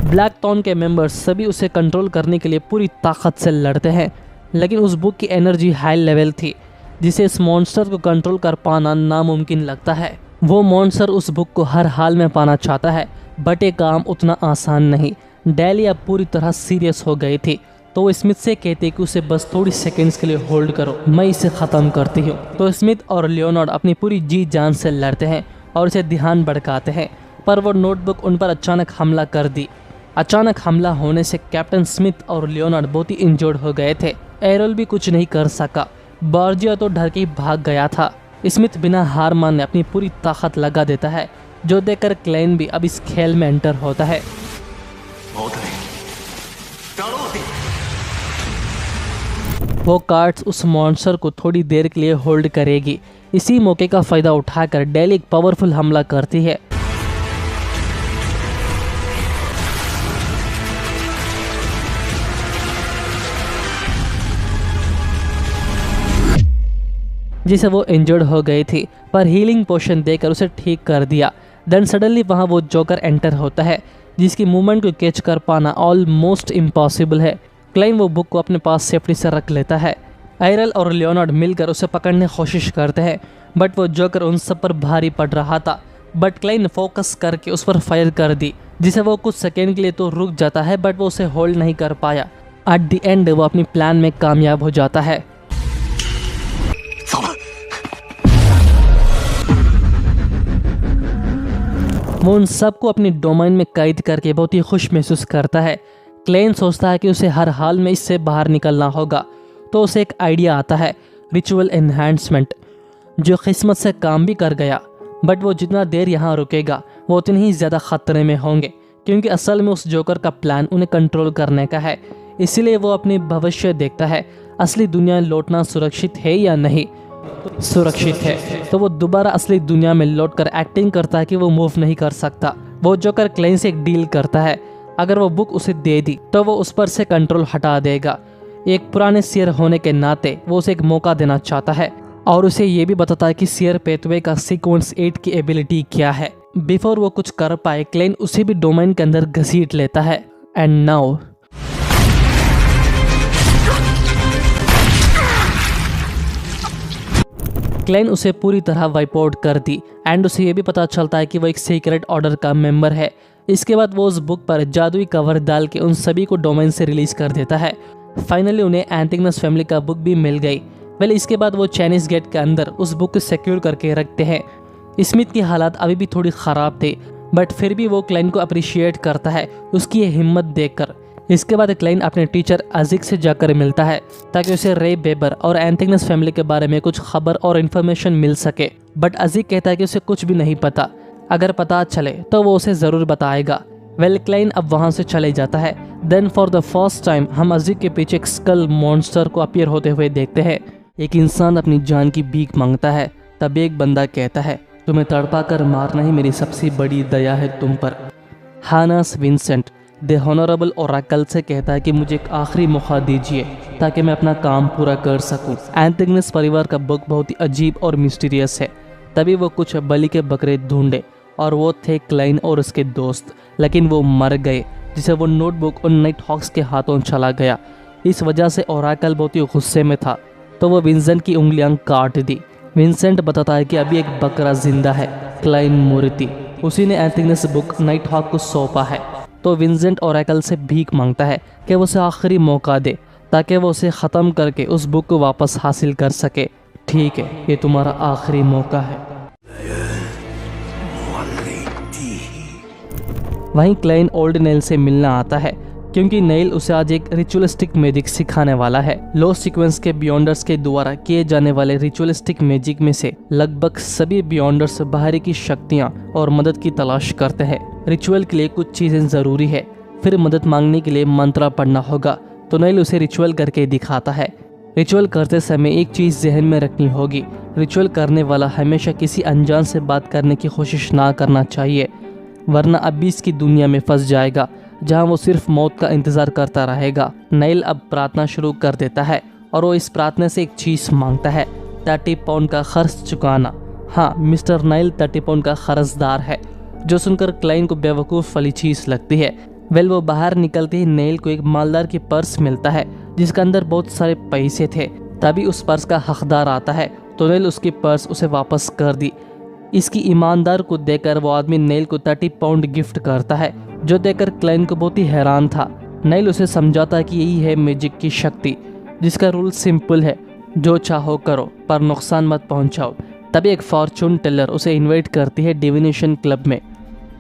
ब्लैक टॉन के मेंबर्स सभी उसे कंट्रोल करने के लिए पूरी ताकत से लड़ते हैं, लेकिन उस बुक की एनर्जी हाई लेवल थी जिसे इस मॉन्स्टर को कंट्रोल कर पाना नामुमकिन लगता है। वो मॉन्स्टर उस बुक को हर हाल में पाना चाहता है, बट ये काम उतना आसान नहीं। डैली अब पूरी तरह सीरियस हो गई थी, तो वो स्मिथ से कहते कि उसे बस थोड़ी सेकंड्स के लिए होल्ड करो, मैं इसे ख़त्म करती हूँ। तो स्मिथ और लियोनार्ड अपनी पूरी जी जान से लड़ते हैं और इसे ध्यान भड़काते हैं, पर वो नोटबुक उन पर अचानक हमला कर दी। अचानक हमला होने से कैप्टन स्मिथ और लियोनार्ड बहुत ही इंजर्ड हो गए थे। एरल भी कुछ नहीं कर सका। बॉर्जिया तो डर के ही भाग गया था। स्मिथ बिना हार माने अपनी पूरी ताकत लगा देता है, जो देखकर क्लाइन भी अब इस खेल में एंटर होता है। वो कार्ड्स उस मॉन्स्टर को थोड़ी देर के लिए होल्ड करेगी। इसी मौके का फायदा उठाकर डैली एक पावरफुल हमला करती है। जिसे वो इंजर्ड हो गई थी, पर हीलिंग पोशन देकर उसे ठीक कर दिया। देन सडनली वहाँ वो जोकर एंटर होता है, जिसकी मूवमेंट को कैच कर पाना ऑलमोस्ट इम्पॉसिबल है। क्लाइन वो बुक को अपने पास सेफ्टी से रख लेता है। एरल और लियोनार्ड मिलकर उसे पकड़ने की कोशिश करते हैं, बट वो जोकर उन सब पर भारी पड़ रहा था। बट क्लाइन फोकस करके उस पर फायर कर दी, जिसे वो कुछ सेकेंड के लिए तो रुक जाता है, बट वो उसे होल्ड नहीं कर पाया। एट द एंड वो अपनी प्लान में कामयाब हो जाता है। वो उन सबको अपनी डोमेन में कैद करके बहुत ही खुश महसूस करता है। क्लेन सोचता है कि उसे हर हाल में इससे बाहर निकलना होगा, तो उसे एक आइडिया आता है, रिचुअल एनहांसमेंट, जो किस्मत से काम भी कर गया। बट वो जितना देर यहाँ रुकेगा वो उतने ही ज़्यादा ख़तरे में होंगे, क्योंकि असल में उस जोकर का प्लान उन्हें कंट्रोल करने का है। इसीलिए वो अपनी भविष्य देखता है, असली दुनिया लौटना सुरक्षित है या नहीं। सुरक्षित है तो वो दोबारा असली दुनिया में लौटकर एक्टिंग करता है कि वो मूव नहीं कर सकता। वो जोकर क्लेन से एक डील करता है, अगर वो बुक उसे दे दी तो वो उस पर से कंट्रोल हटा देगा। एक पुराने सियर होने के नाते वो उसे एक मौका देना चाहता है और उसे ये भी बताता है कि सियर पेथवे का सीक्वेंस 8 की एबिलिटी क्या है। बिफोर वो कुछ कर पाए, क्लेन उसे भी डोमेन के अंदर घसीट लेता है। एंड नाउ क्लेन उसे पूरी तरह वाइप आउट कर दी एंड उसे ये भी पता चलता है कि वो एक सीक्रेट ऑर्डर का मेंबर है। इसके बाद वो उस बुक पर जादुई कवर डाल के उन सभी को डोमेन से रिलीज कर देता है। फाइनली उन्हें एंटिगनस फैमिली का बुक भी मिल गई। इसके बाद वो चाइनीज गेट के अंदर उस बुक को सिक्योर करके रखते हैं। स्मिथ की हालात अभी भी थोड़ी ख़राब थे, बट फिर भी वो क्लेन को अप्रिशिएट करता है उसकी ये हिम्मत देखकर। इसके बाद क्लेन अपने टीचर अजिक से जाकर मिलता है ताकि उसे रे बेबर और एंटिगनस फैमिली के बारे में कुछ खबर और इन्फॉर्मेशन मिल सके। बट अजिक कहता है कि उसे कुछ भी नहीं पता, अगर पता चले तो वो उसे ज़रूर बताएगा। क्लेन अब वहाँ से चले जाता है। Then for the first time हम अजिक के पीछे एक स्कल मॉन्स्टर को अपीयर होते हुए देखते हैं। एक इंसान अपनी जान की भीख मांगता है, तभी एक बंदा कहता है, तुम्हें तड़पा कर मारना ही मेरी सबसे बड़ी दया है तुम पर। हानस विंसेंट द हॉनरेबल ओरेकल से कहता है कि मुझे एक आखिरी मौका दीजिए ताकि मैं अपना काम पूरा कर सकूं। एंटिगनस परिवार का बुक बहुत ही अजीब और मिस्टीरियस है। तभी वो कुछ बलि के बकरे ढूंढे और वो थे क्लेन और उसके दोस्त, लेकिन वो मर गए, जिसे वो नोटबुक उन नाइट हॉक्स के हाथों चला गया। इस वजह से ओरेकल बहुत ही गुस्से में था, तो वो विंसेंट की उंगलियां काट दी। विंसेंट बताता है कि अभी एक बकरा जिंदा है, क्लाइन मूर्ति, उसी ने एंटिगनस बुक नाइट हॉक को सौंपा है। तो विंसेंट ओरेकल से भीख मांगता है कि वो उसे आखिरी मौका दे ताकि वो उसे ख़त्म करके उस बुक को वापस हासिल कर सके। ठीक है, ये तुम्हारा आखिरी मौका है। वहीं क्लेन ओल्ड नेल से मिलना आता है क्योंकि नेल उसे आज एक रिचुअलिस्टिक मैजिक सिखाने वाला है। लॉस्ट सीक्वेंस के बियॉन्डर्स के द्वारा किए जाने वाले रिचुअलिस्टिक मैजिक में से लगभग सभी बियॉन्डर्स बाहरी की शक्तियां और मदद की तलाश करते हैं। रिचुअल के लिए कुछ चीजें जरूरी है, फिर मदद मांगने के लिए मंत्र पढ़ना होगा। तो नेल उसे रिचुअल करके दिखाता है। रिचुअल करते समय एक चीज जहन में रखनी होगी, रिचुअल करने वाला हमेशा किसी अनजान से बात करने की कोशिश ना करना चाहिए, वरना अबीस की दुनिया में फंस जाएगा जहां वो सिर्फ मौत का इंतजार करता रहेगा। नेल अब प्रार्थना शुरू कर देता है और वो इस प्रार्थना से एक चीज मांगता है, 30 पाउंड का खर्च चुकाना। हाँ, मिस्टर नेल 30 पाउंड का कर्जदार है, जो सुनकर क्लाइन को बेवकूफ़ वाली चीज लगती है। वो बाहर निकलते ही नेल को एक मालदार की पर्स मिलता है जिसके अंदर बहुत सारे पैसे थे। तभी उस पर्स का हकदार आता है, तो नेल उसकी पर्स उसे वापस कर दी। इसकी ईमानदार को देखकर वो आदमी नेल को 30 पाउंड गिफ्ट करता है, जो देखकर क्लाइन को बहुत ही हैरान था। नेल उसे समझाता है कि यही है मैजिक की शक्ति, जिसका रूल सिंपल है, जो चाहो करो पर नुकसान मत पहुंचाओ। तभी एक फॉर्चून टेलर उसे इनवाइट करती है डिविनेशन क्लब में।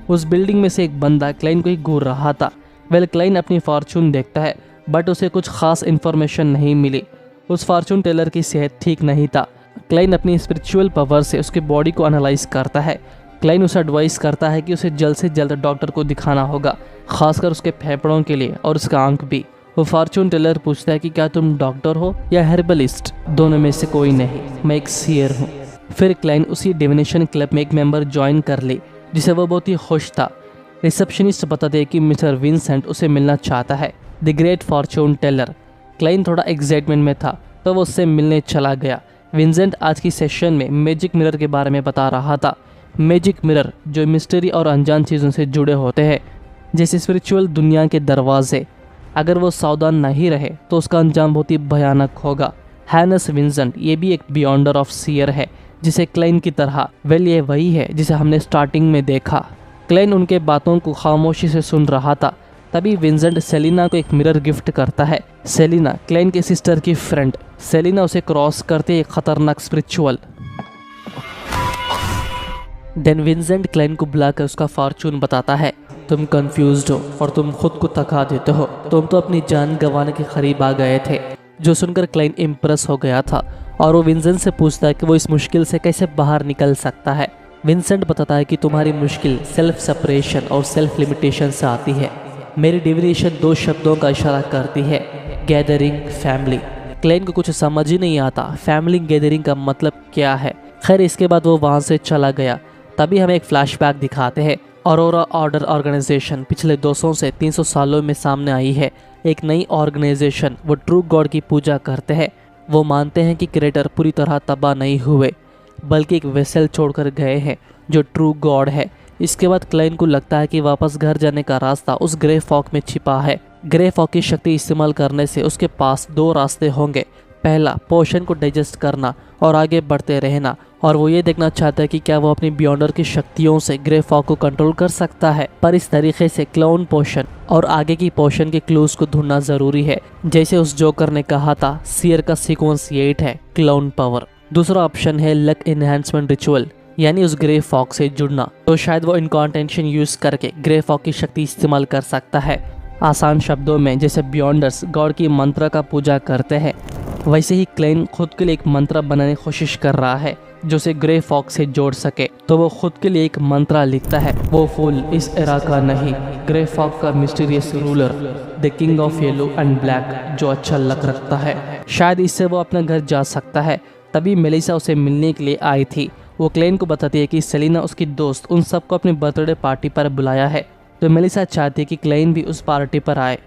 उस बिल्डिंग में से एक बंदा क्लाइन को ही घूर रहा था। क्लाइन अपनी फॉर्चून देखता है, बट उसे कुछ खास इन्फॉर्मेशन नहीं मिली। उस फॉर्चून टेलर की सेहत ठीक नहीं था। क्लाइन अपनी स्पिरिचुअल पावर से उसके बॉडी को एनालाइज करता है। क्लाइन उसे एडवाइस करता है कि उसे जल्द से जल्द डॉक्टर को दिखाना होगा, खासकर उसके फेफड़ों के लिए और उसका आंख भी। वो फॉर्चून टेलर पूछता है कि क्या तुम डॉक्टर हो या हर्बलिस्ट? दोनों में से कोई नहीं, मैं एक सीयर हूँ। फिर क्लाइन उसी डिविनेशन क्लब में एक मेंबर ज्वाइन कर ली, जिसे वो बहुत ही खुश था। रिसेप्शनिस्ट बताते हैं कि मिस्टर विंसेंट उसे मिलना चाहता है, the great fortune teller. Kline थोड़ा एक्साइटमेंट में था, तो वो उससे मिलने चला गया। विंसेंट आज की सेशन में मैजिक मिरर के बारे में बता रहा था। मैजिक मिरर जो मिस्ट्री और अनजान चीज़ों से जुड़े होते हैं, जैसे स्पिरिचुअल दुनिया के दरवाजे। अगर वो सावधान नहीं रहे तो उसका अंजाम बहुत ही भयानक होगा। हैनस विंसेंट ये भी एक बियॉन्डर ऑफ सीयर है, जिसे क्लाइन की तरह। ये वही है जिसे हमने स्टार्टिंग में देखा। क्लाइन उनके बातों को खामोशी से सुन रहा था। तभी विंसेंट सेलिना को एक मिरर गिफ्ट करता है। सेलिना क्लाइन के सिस्टर की फ्रेंड। सेलिना उसे क्रॉस करते एक खतरनाक स्पिरिचुअल देन विंसेंट क्लाइन को बुलाकर उसका फॉर्चून बताता है। तुम कंफ्यूज्ड हो और तुम खुद को थका देते हो, तुम तो अपनी जान गंवाने के करीब आ गए थे। जो सुनकर क्लाइन इम्प्रेस हो गया था और वो विंसेंट से पूछता है कि वो इस मुश्किल से कैसे बाहर निकल सकता है। विंसेंट बताता है कि तुम्हारी मुश्किल सेल्फ सेपरेशन और सेल्फ लिमिटेशन से आती है। मेरी डिविनेशन 2 शब्दों का इशारा करती है, गैदरिंग, फैमिली। क्लाइन को कुछ समझ ही नहीं आता फैमिली गैदरिंग का मतलब क्या है। खैर इसके बाद वो वहाँ से चला गया। तभी हमें एक फ्लैशबैक दिखाते हैं। ऑरोरा ऑर्डर ऑर्गेनाइजेशन पिछले 200 से 300 सालों में सामने आई है। एक नई ऑर्गेनाइजेशन, वो ट्रू गॉड की पूजा करते हैं। वो मानते हैं कि क्रिएटर पूरी तरह तबाह नहीं हुए बल्कि एक वेसल छोड़कर गए हैं जो ट्रू गॉड है। इसके बाद क्लाइन को लगता है कि वापस घर जाने का रास्ता उस ग्रे फॉग में छिपा है। ग्रे फॉग की शक्ति इस्तेमाल करने से उसके पास 2 रास्ते होंगे। पहला, पोशन को डाइजेस्ट करना और आगे बढ़ते रहना, और वो ये देखना चाहता है कि क्या वो अपनी बियॉन्डर की शक्तियों से ग्रे फॉग को कंट्रोल कर सकता है। पर इस तरीके से क्लाउन पोशन और आगे की पोशन के क्लूज को ढूंढना जरूरी है। जैसे उस जोकर ने कहा था, सियर का सीक्वेंस 8 है, क्लाउन पावर। दूसरा ऑप्शन है लक एनहांसमेंट रिचुअल, यानी उस ग्रे फॉग से जुड़ना। तो शायद वो इनकॉन्टेंशन यूज करके ग्रे फॉग की शक्ति इस्तेमाल कर सकता है। आसान शब्दों में, जैसे बियॉन्डर्स गॉड की मंत्र का पूजा करते हैं, वैसे ही क्लाइन खुद के लिए एक मंत्र बनाने की कोशिश कर रहा है जो उसे ग्रे फॉग से जोड़ सके। तो वो खुद के लिए एक मंत्र लिखता है। वो फूल इस एरा का नहीं, ग्रे फॉग का mysterious ruler, the king of yellow and black, जो अच्छा लक रखता है। शायद इससे वो अपना घर जा सकता है। तभी मेलिसा उसे मिलने के लिए आई थी। वो क्लाइन को बताती है कि सेलिना उसकी दोस्त उन सबको अपनी बर्थडे पार्टी पर बुलाया है। तो मेलिसा चाहती है कि क्लाइन भी उस पार्टी पर आए।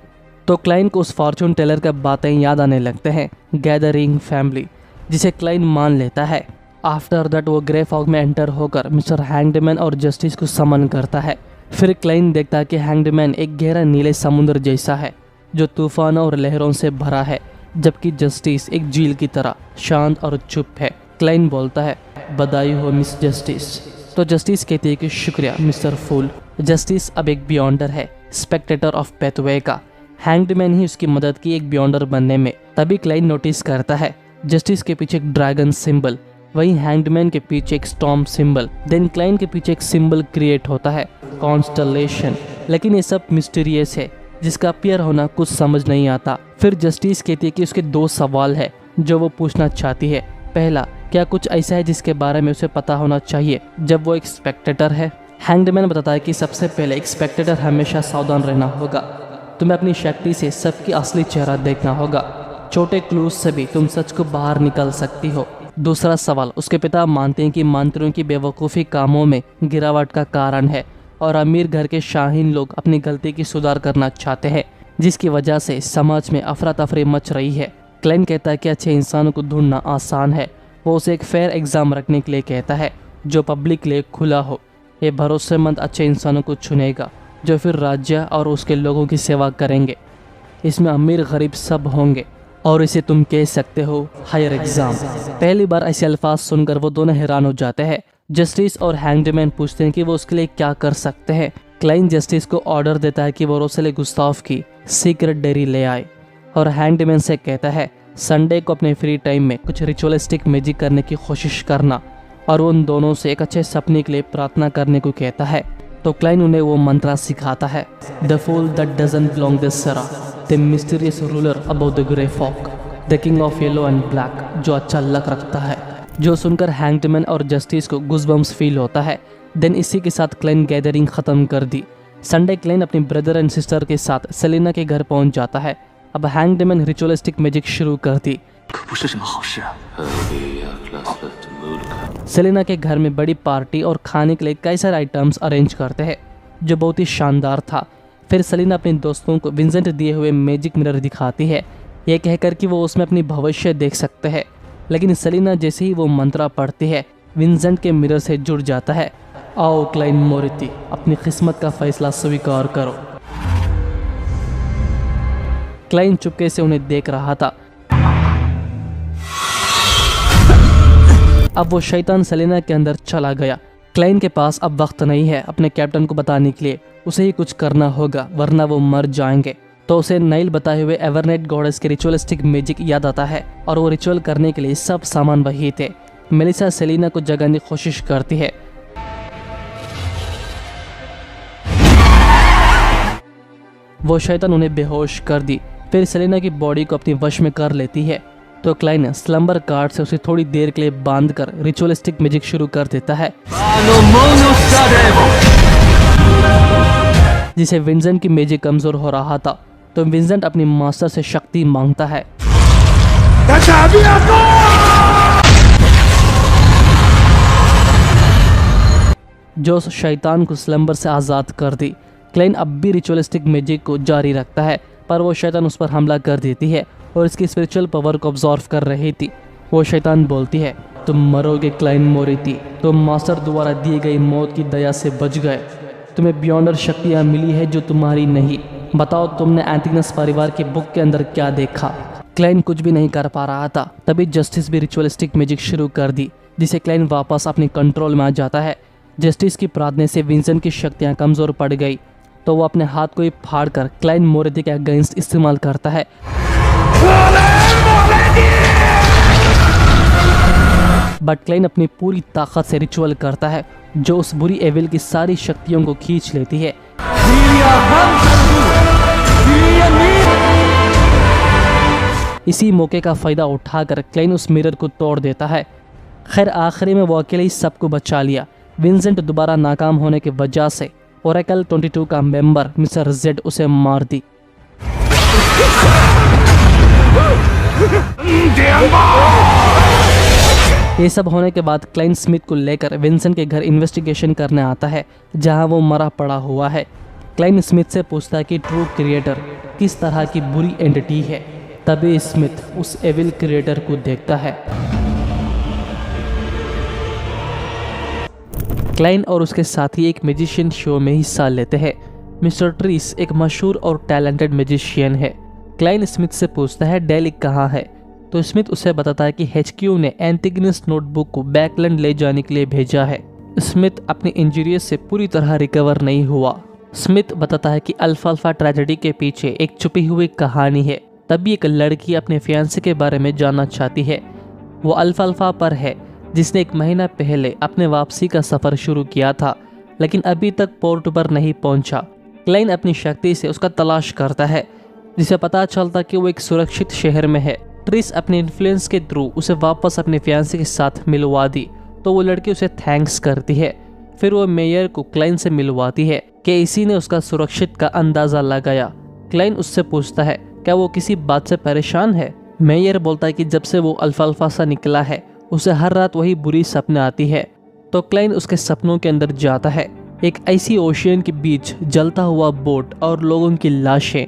तो क्लाइन को उस फॉर्चून टेलर का बातें याद आने लगते हैं, गैदरिंग फैमिली, जिसे क्लाइन मान लेता है। आफ्टर दैट वो ग्रे फॉग में एंटर होकर मिस्टर हैंगडमैन और जस्टिस को समन करता है। फिर क्लाइन देखता है कि हैंगडमैन एक गहरा नीले समुद्र जैसा है जो तूफानों और लहरों से भरा है, जबकि जस्टिस एक झील की तरह शांत और चुप है। क्लाइन बोलता है, बधाई हो मिस जस्टिस। तो जस्टिस कहती है कि शुक्रिया मिस्टर फूल। जस्टिस अब एक बियॉन्डर है, स्पेक्टेटर ऑफ पेथवे का। हैंगडमैन ही उसकी मदद की एक बियॉन्डर बनने में। तभी क्लाइन नोटिस करता है जस्टिस के पीछे एक ड्रैगन सिंबल, वहीं हैंगडमैन के पीछे एक स्टॉर्म सिंबल। देन क्लाइन के पीछे एक सिंबल क्रिएट होता है, कॉन्स्टलेशन। लेकिन ये सब मिस्टीरियस है जिसका अपीयर होना कुछ समझ नहीं आता। फिर जस्टिस कहती है कि उसके 2 सवाल है जो वो पूछना चाहती है। पहला, क्या कुछ ऐसा है जिसके बारे में उसे पता होना चाहिए जब वो एक स्पेक्टेटर है। हैंगडमैन बताता है कि सबसे पहले एक स्पेक्टेटर हमेशा सावधान रहना होगा। तुम्हें अपनी शक्ति से सबकी असली चेहरा देखना होगा। छोटे क्लूज से भी तुम सच को बाहर निकल सकती हो। दूसरा सवाल, उसके पिता मानते हैं कि मंत्रियों की बेवकूफ़ी कामों में गिरावट का कारण है और अमीर घर के शाहीन लोग अपनी गलती की सुधार करना चाहते हैं, जिसकी वजह से समाज में अफरा तफरी मच रही है। क्लाइन कहता है कि अच्छे इंसानों को ढूंढना आसान है। वो उसे एक फेयर एग्ज़ाम रखने के लिए कहता है जो पब्लिक के लिए खुला हो। ये भरोसेमंद अच्छे इंसानों को चुनेगा जो फिर राज्य और उसके लोगों की सेवा करेंगे। इसमें अमीर गरीब सब होंगे और इसे तुम कह सकते हो हायर एग्जाम। पहली बार ऐसे अल्फाज सुनकर वो दोनों हैरान हो जाते हैं। जस्टिस और हैंगडमैन पूछते हैं कि वो उसके लिए क्या कर सकते हैं। क्लाइन जस्टिस को ऑर्डर देता है कि वो रोसेले गुस्ताफ की सीक्रेट डायरी ले आए और हैंगडमैन से कहता है संडे को अपने फ्री टाइम में कुछ रिचुअलिस्टिक मैजिक करने की कोशिश करना और वो उन दोनों से एक अच्छे सपने के लिए प्रार्थना करने को कहता है। तो क्लाइन उन्हें वो मंत्र सिखाता है, the fool that doesn't belong this Sera, the mysterious ruler about the grey fog, the king of yellow and black, जो अच्छा लक रखता है। जो सुनकर हैंगडमैन और जस्टिस को गुज़बम्स फील होता है। देन इसी के साथ क्लाइन गैदरिंग ख़त्म कर दी। संडे क्लाइन अपनी ब्रदर एंड सिस्टर के साथ सेलिना के घर पहुंच जाता है। अब हैंगडमैन रिचुअलिस्टिक मैजिक शुरू कर दी। सेलिना के घर में बड़ी पार्टी और खाने के लिए कई सारे आइटम्स अरेंज करते हैं जो बहुत ही शानदार था। फिर सेलिना अपने दोस्तों को विंसेंट दिए हुए मैजिक मिरर दिखाती है, ये कहकर कि वो उसमें अपनी भविष्य देख सकते हैं। लेकिन सेलिना जैसे ही वो मंत्र पढ़ती है, विंसेंट के मिरर से जुड़ जाता है। आओ क्लाइन मोरिटी, अपनी किस्मत का फैसला स्वीकार करो। क्लाइन चुपके से उन्हें देख रहा था। अब वो शैतान सेलिना के अंदर चला गया। क्लाइन के पास अब वक्त नहीं है अपने कैप्टन को बताने के लिए, उसे ही कुछ करना होगा वरना वो मर जाएंगे। तो उसे नाइल बताए हुए एवरनेट गॉडेस के रिचुअलिस्टिक मैजिक याद आता है और वो रिचुअल करने के लिए सब सामान वही थे। मेलिसा सेलिना को जगाने की कोशिश करती है। वो शैतान उन्हें बेहोश कर दी। फिर सेलेना की बॉडी को अपनी वश में कर लेती है तो क्लाइन स्लम्बर कार्ड से उसे थोड़ी देर के लिए बांधकर रिचुअलिस्टिक मैजिक शुरू कर देता है, जिसे विंसेंट की मैजिक कमजोर हो रहा था। तो विंसेंट अपनी मास्टर से शक्ति मांगता है। जो शैतान को स्लम्बर से आज़ाद कर दी। क्लाइन अब भी रिचुअलिस्टिक मैजिक को जारी रखता है, पर वो शैतान उस पर हमला कर देती है और इसकी स्पिरिचुअल पावर को ऑब्जॉर्व कर रही थी। वो शैतान बोलती है, तुम मरोगे क्लाइन मोरेटी, तुम मास्टर द्वारा दी गई मौत की दया से बच गए। तुम्हें बियॉन्डर शक्तियाँ मिली है जो तुम्हारी नहीं। बताओ तुमने एंटिगनस परिवार के बुक के अंदर क्या देखा। क्लाइन कुछ भी नहीं कर पा रहा था। तभी जस्टिस भी रिचुअलिस्टिक मैजिक शुरू कर दी, जिसे क्लाइन वापस अपने कंट्रोल में आ जाता है। जस्टिस की प्रार्थना से विंसेंट की शक्तियाँ कमज़ोर पड़ गई तो वो अपने हाथ को ही फाड़ कर क्लाइन मोरेटी के अगेंस्ट इस्तेमाल करता है। बट क्लाइन अपनी पूरी ताकत से रिचुअल करता है जो उस बुरी एविल की सारी शक्तियों को खींच लेती है। इसी मौके का फायदा उठाकर क्लाइन उस मिरर को तोड़ देता है। खैर आखिरी में वो अकेले ही सबको बचा लिया। विंसेंट दोबारा नाकाम होने की वजह से ओरेकल 22 का मेंबर मिस्टर जेड उसे मार दी। ये सब होने के बाद क्लाइन स्मिथ को लेकर विंसेंट के घर इन्वेस्टिगेशन करने आता है, जहां वो मरा पड़ा हुआ है। क्लाइन स्मिथ से पूछता है कि ट्रू क्रिएटर किस तरह की बुरी एंटिटी है। तभी स्मिथ उस एविल क्रिएटर को देखता है। क्लाइन और उसके साथी एक मैजिशियन शो में हिस्सा लेते हैं। मिस्टर ट्रीस एक मशहूर और टैलेंटेड मैजिशियन है। क्लाइन स्मिथ से पूछता है डेलिक कहाँ है, तो स्मिथ उसे बताता है कि HQ ने एंटिगनस नोटबुक को बैकलैंड ले जाने के लिए भेजा है। स्मिथ अपनी इंजरीज से पूरी तरह रिकवर नहीं हुआ। स्मिथ बताता है कि अल्फाल्फा ट्रेजेडी के पीछे एक छुपी हुई कहानी है। तभी एक लड़की अपने फियांसे के बारे में जानना चाहती है। वो अल्फाल्फा पर है, जिसने 1 महीना पहले अपने वापसी का सफ़र शुरू किया था, लेकिन अभी तक पोर्ट पर नहीं पहुंचा। क्लाइन अपनी शक्ति से उसका तलाश करता है, जिसे पता चलता कि वो एक सुरक्षित शहर में है। ट्रिस अपने इन्फ्लुएंस के थ्रू उसे वापस अपने फियांसे के साथ मिलवा दी, तो वो लड़की उसे थैंक्स करती है। फिर वो मेयर को क्लाइन से मिलवाती है कि इसी ने उसका सुरक्षित का अंदाज़ा लगाया। क्लाइन उससे पूछता है क्या वो किसी बात से परेशान है। मेयर बोलता है कि जब से वो अल्फाल्फा से निकला है उसे हर रात वही बुरी सपने आती है। तो क्लाइन उसके सपनों के अंदर जाता है, एक ऐसी ओशियन के बीच जलता हुआ बोट और लोगों की लाशें।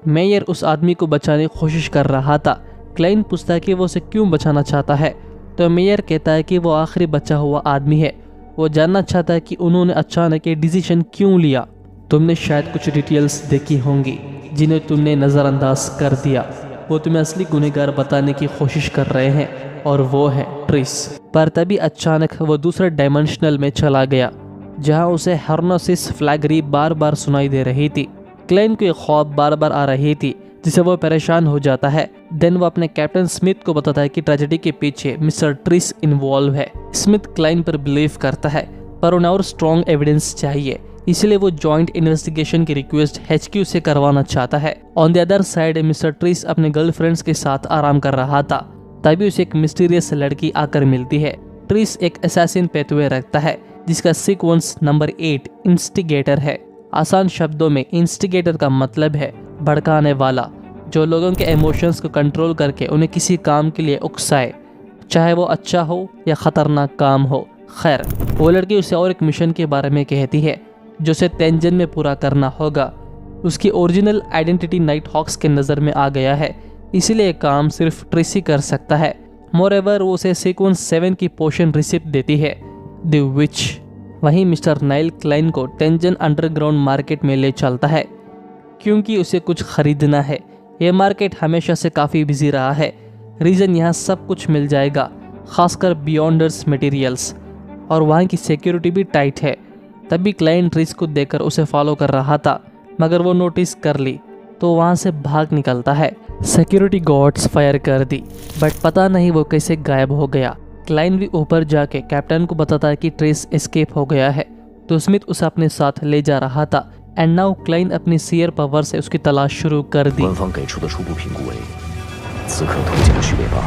मेयर उस आदमी को बचाने की कोशिश कर रहा था। क्लाइन पूछता है कि वो उसे क्यों बचाना चाहता है, तो मेयर कहता है कि वो आखिरी बचा हुआ आदमी है। वो जानना चाहता है कि उन्होंने अचानक ये डिसीजन क्यों लिया। तुमने शायद कुछ डिटेल्स देखी होंगी जिन्हें तुमने नज़रअंदाज कर दिया। वो तुम्हें असली गुनहगार बताने की कोशिश कर रहे हैं और वो है ट्रिस। पर तभी अचानक वो दूसरे डायमेंशनल में चला गया, जहां उसे हर्नोसिस फ्लैगरी बार बार सुनाई दे रही थी। क्लाइन को एक ख्वाब बार बार आ रही थी, जिसे वो परेशान हो जाता है। देन वो अपने कैप्टन स्मिथ को बताता है कि ट्रेजेडी के पीछे मिस्टर ट्रिस इन्वॉल्व है। स्मिथ क्लाइन पर बिलीव करता है, पर उन्हें और स्ट्रॉन्ग एविडेंस चाहिए, इसलिए वो जॉइंट इन्वेस्टिगेशन की रिक्वेस्ट HQ से करवाना चाहता है। On the other side mister Tris अपने गर्लफ्रेंड्स के साथ आराम कर रहा था। तभी उसे एक मिस्टीरियस लड़की आकर मिलती है। ट्रिस एक असैसिन पेतवे रखता है, जिसका सीक्वेंस नंबर 8 इंस्टिगेटर है। आसान शब्दों में इंस्टिगेटर का मतलब है भड़काने वाला, जो लोगों के इमोशंस को कंट्रोल करके उन्हें किसी काम के लिए उकसाए, चाहे वो अच्छा हो या खतरनाक काम हो। खैर वो लड़की उसे और एक मिशन के बारे में कहती है जो उसे तेंजन में पूरा करना होगा। उसकी ओरिजिनल आइडेंटिटी नाइट हॉक्स के नज़र में आ गया है, इसलिए काम सिर्फ ट्रिस ही कर सकता है। मोरेवर वो उसे सीक्वेंस 7 की पोशन रिसिप्ट देती है, द विच। वहीं मिस्टर नाइल क्लाइन को तेंजन अंडरग्राउंड मार्केट में ले चलता है, क्योंकि उसे कुछ खरीदना है। यह मार्केट हमेशा से काफ़ी बिजी रहा है। रीज़न यहाँ सब कुछ मिल जाएगा, खासकर बियॉन्डर्स मटेरियल्स, और वहाँ की सिक्योरिटी भी टाइट है। तभी क्लाइन ट्रिस को देखकर उसे फॉलो कर रहा था, मगर वो नोटिस कर ली तो वहाँ से भाग निकलता है। सिक्योरिटी गार्ड्स फायर कर दी, बट पता नहीं वो कैसे गायब हो गया। क्लाइन भी ऊपर जाके कैप्टन को बताता है कि ट्रेस एस्केप हो गया है, तो स्मिथ उसे अपने साथ ले जा रहा था। एंड नाउ क्लाइन अपनी सीयर पावर से उसकी तलाश शुरू कर दी। 官方给出的初步评估为刺客途径的序列8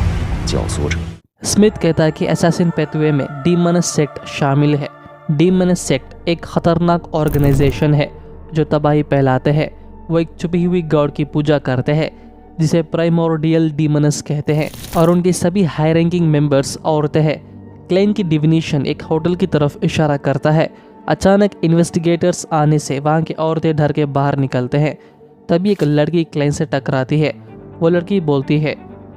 教唆者。 स्मिथ कहता है कि असैसिन पेथवे में डीमन सेक्ट शामिल है। डीमन सेक्ट एक खतरनाक ऑर्गेनाइजेशन है जो तबाही फैलाते हैं। वो एक छुपी हुई गॉड की पूजा करते हैं जिसे प्राइमोर्डियल डीमनस कहते हैं, और उनके सभी हाई रैंकिंग मेंबर्स औरतें हैं। क्लेन की डिविनेशन एक होटल की तरफ इशारा करता है। अचानक इन्वेस्टिगेटर्स आने से वहाँ की औरतें डर के बाहर निकलते हैं। तभी एक लड़की क्लेन से टकराती है। वो लड़की बोलती है,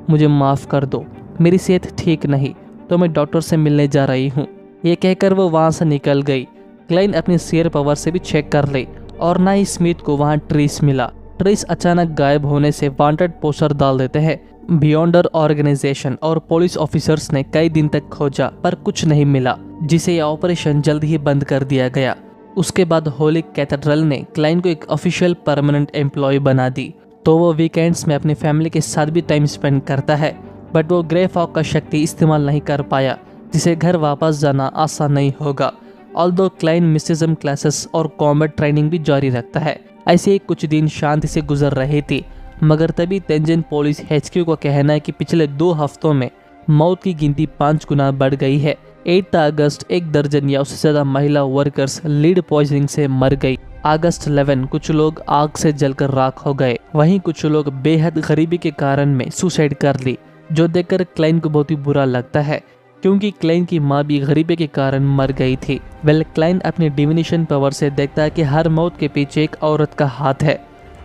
मुझे माफ़ कर दो, मेरी सेहत ठीक नहीं, तो मैं डॉक्टर से मिलने जा रही हूँ। ये कहकर वो वहाँ से निकल गई। क्लेन अपनी सीयर पावर से भी चेक कर ली और ना ही स्मिथ को वहाँ ट्रेस मिला। ट्रेस अचानक गायब होने से वांटेड पोस्टर डाल देते हैं। बियॉन्डर ऑर्गेनाइजेशन और पुलिस ऑफिसर्स ने कई दिन तक खोजा पर कुछ नहीं मिला, जिसे यह ऑपरेशन जल्द ही बंद कर दिया गया। उसके बाद होली कैथेड्रल ने क्लाइन को एक ऑफिशियल परमानेंट एम्प्लॉय बना दी, तो वो वीकेंड्स में अपनी फैमिली के साथ भी टाइम स्पेंड करता है। बट वो ग्रे फॉग का शक्ति इस्तेमाल नहीं कर पाया, जिसे घर वापस जाना आसान नहीं होगा। ऑल्दो क्लाइन मिस्टिज्म क्लासेस और कॉम्बैट ट्रेनिंग भी जारी रखता है। ऐसे ही कुछ दिन शांति से गुजर रहे थे, मगर तभी तेंजन पुलिस HQ का कहना है कि पिछले 2 हफ्तों में मौत की गिनती 5 गुना बढ़ गई है। 8 अगस्त 1 दर्जन या उससे ज्यादा महिला वर्कर्स लीड पॉइजनिंग से मर गई। अगस्त 11 कुछ लोग आग से जलकर राख हो गए। वहीं कुछ लोग बेहद गरीबी के कारण में सुसाइड कर ली, जो देखकर क्लाइन को बहुत ही बुरा लगता है, क्योंकि क्लाइन की माँ भी गरीबी के कारण मर गई थी। क्लाइन अपनी डिविनेशन पावर से देखता है कि हर मौत के पीछे एक औरत का हाथ है।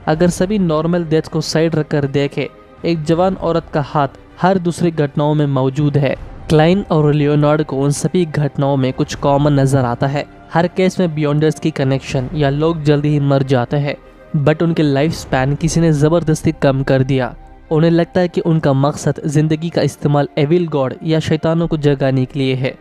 अगर सभी नॉर्मल डेथ को साइड रखकर देखे, एक जवान औरत का हाथ हर दूसरी घटनाओं में मौजूद है। क्लाइन और लियोनार्ड को उन सभी घटनाओं में कुछ कॉमन नजर आता है। हर केस में बियॉन्डर्स की कनेक्शन या लोग जल्दी ही मर जाते हैं, बट उनके लाइफ स्पैन किसी ने जबरदस्ती कम कर दिया। उन्हें लगता है कि उनका मकसद जिंदगी का इस्तेमाल एविल गॉड या शैतानों को जगाने के लिए है,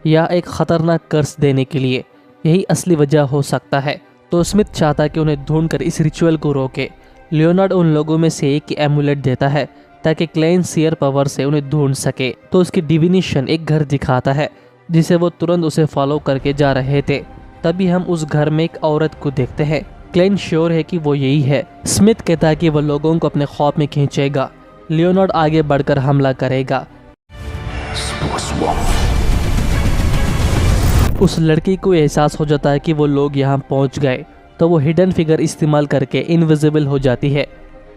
या एक खतरनाक कर्स देने के लिए। यही असली वजह हो सकता है। तो स्मिथ चाहता है कि उन्हें ढूंढकर इस रिचुअल को रोके। लियोनार्ड उन लोगों में से एक की एमुलेट देता है ताकि क्लेन सीयर पावर से उन्हें ढूंढ सके। तो उसकी डिविनेशन एक घर दिखाता है जिसे वो तुरंत उसे फॉलो करके जा रहे थे। तभी हम उस घर में एक औरत को देखते हैं। क्लेन श्योर है कि वो यही है। स्मिथ कहता है कि वो लोगों को अपने ख्वाब में खींचेगा। लियोनार्ड आगे बढ़कर हमला करेगा। उस लड़की को एहसास हो जाता है कि वो लोग यहाँ पहुँच गए, तो वो हिडन फिगर इस्तेमाल करके इनविजिबल हो जाती है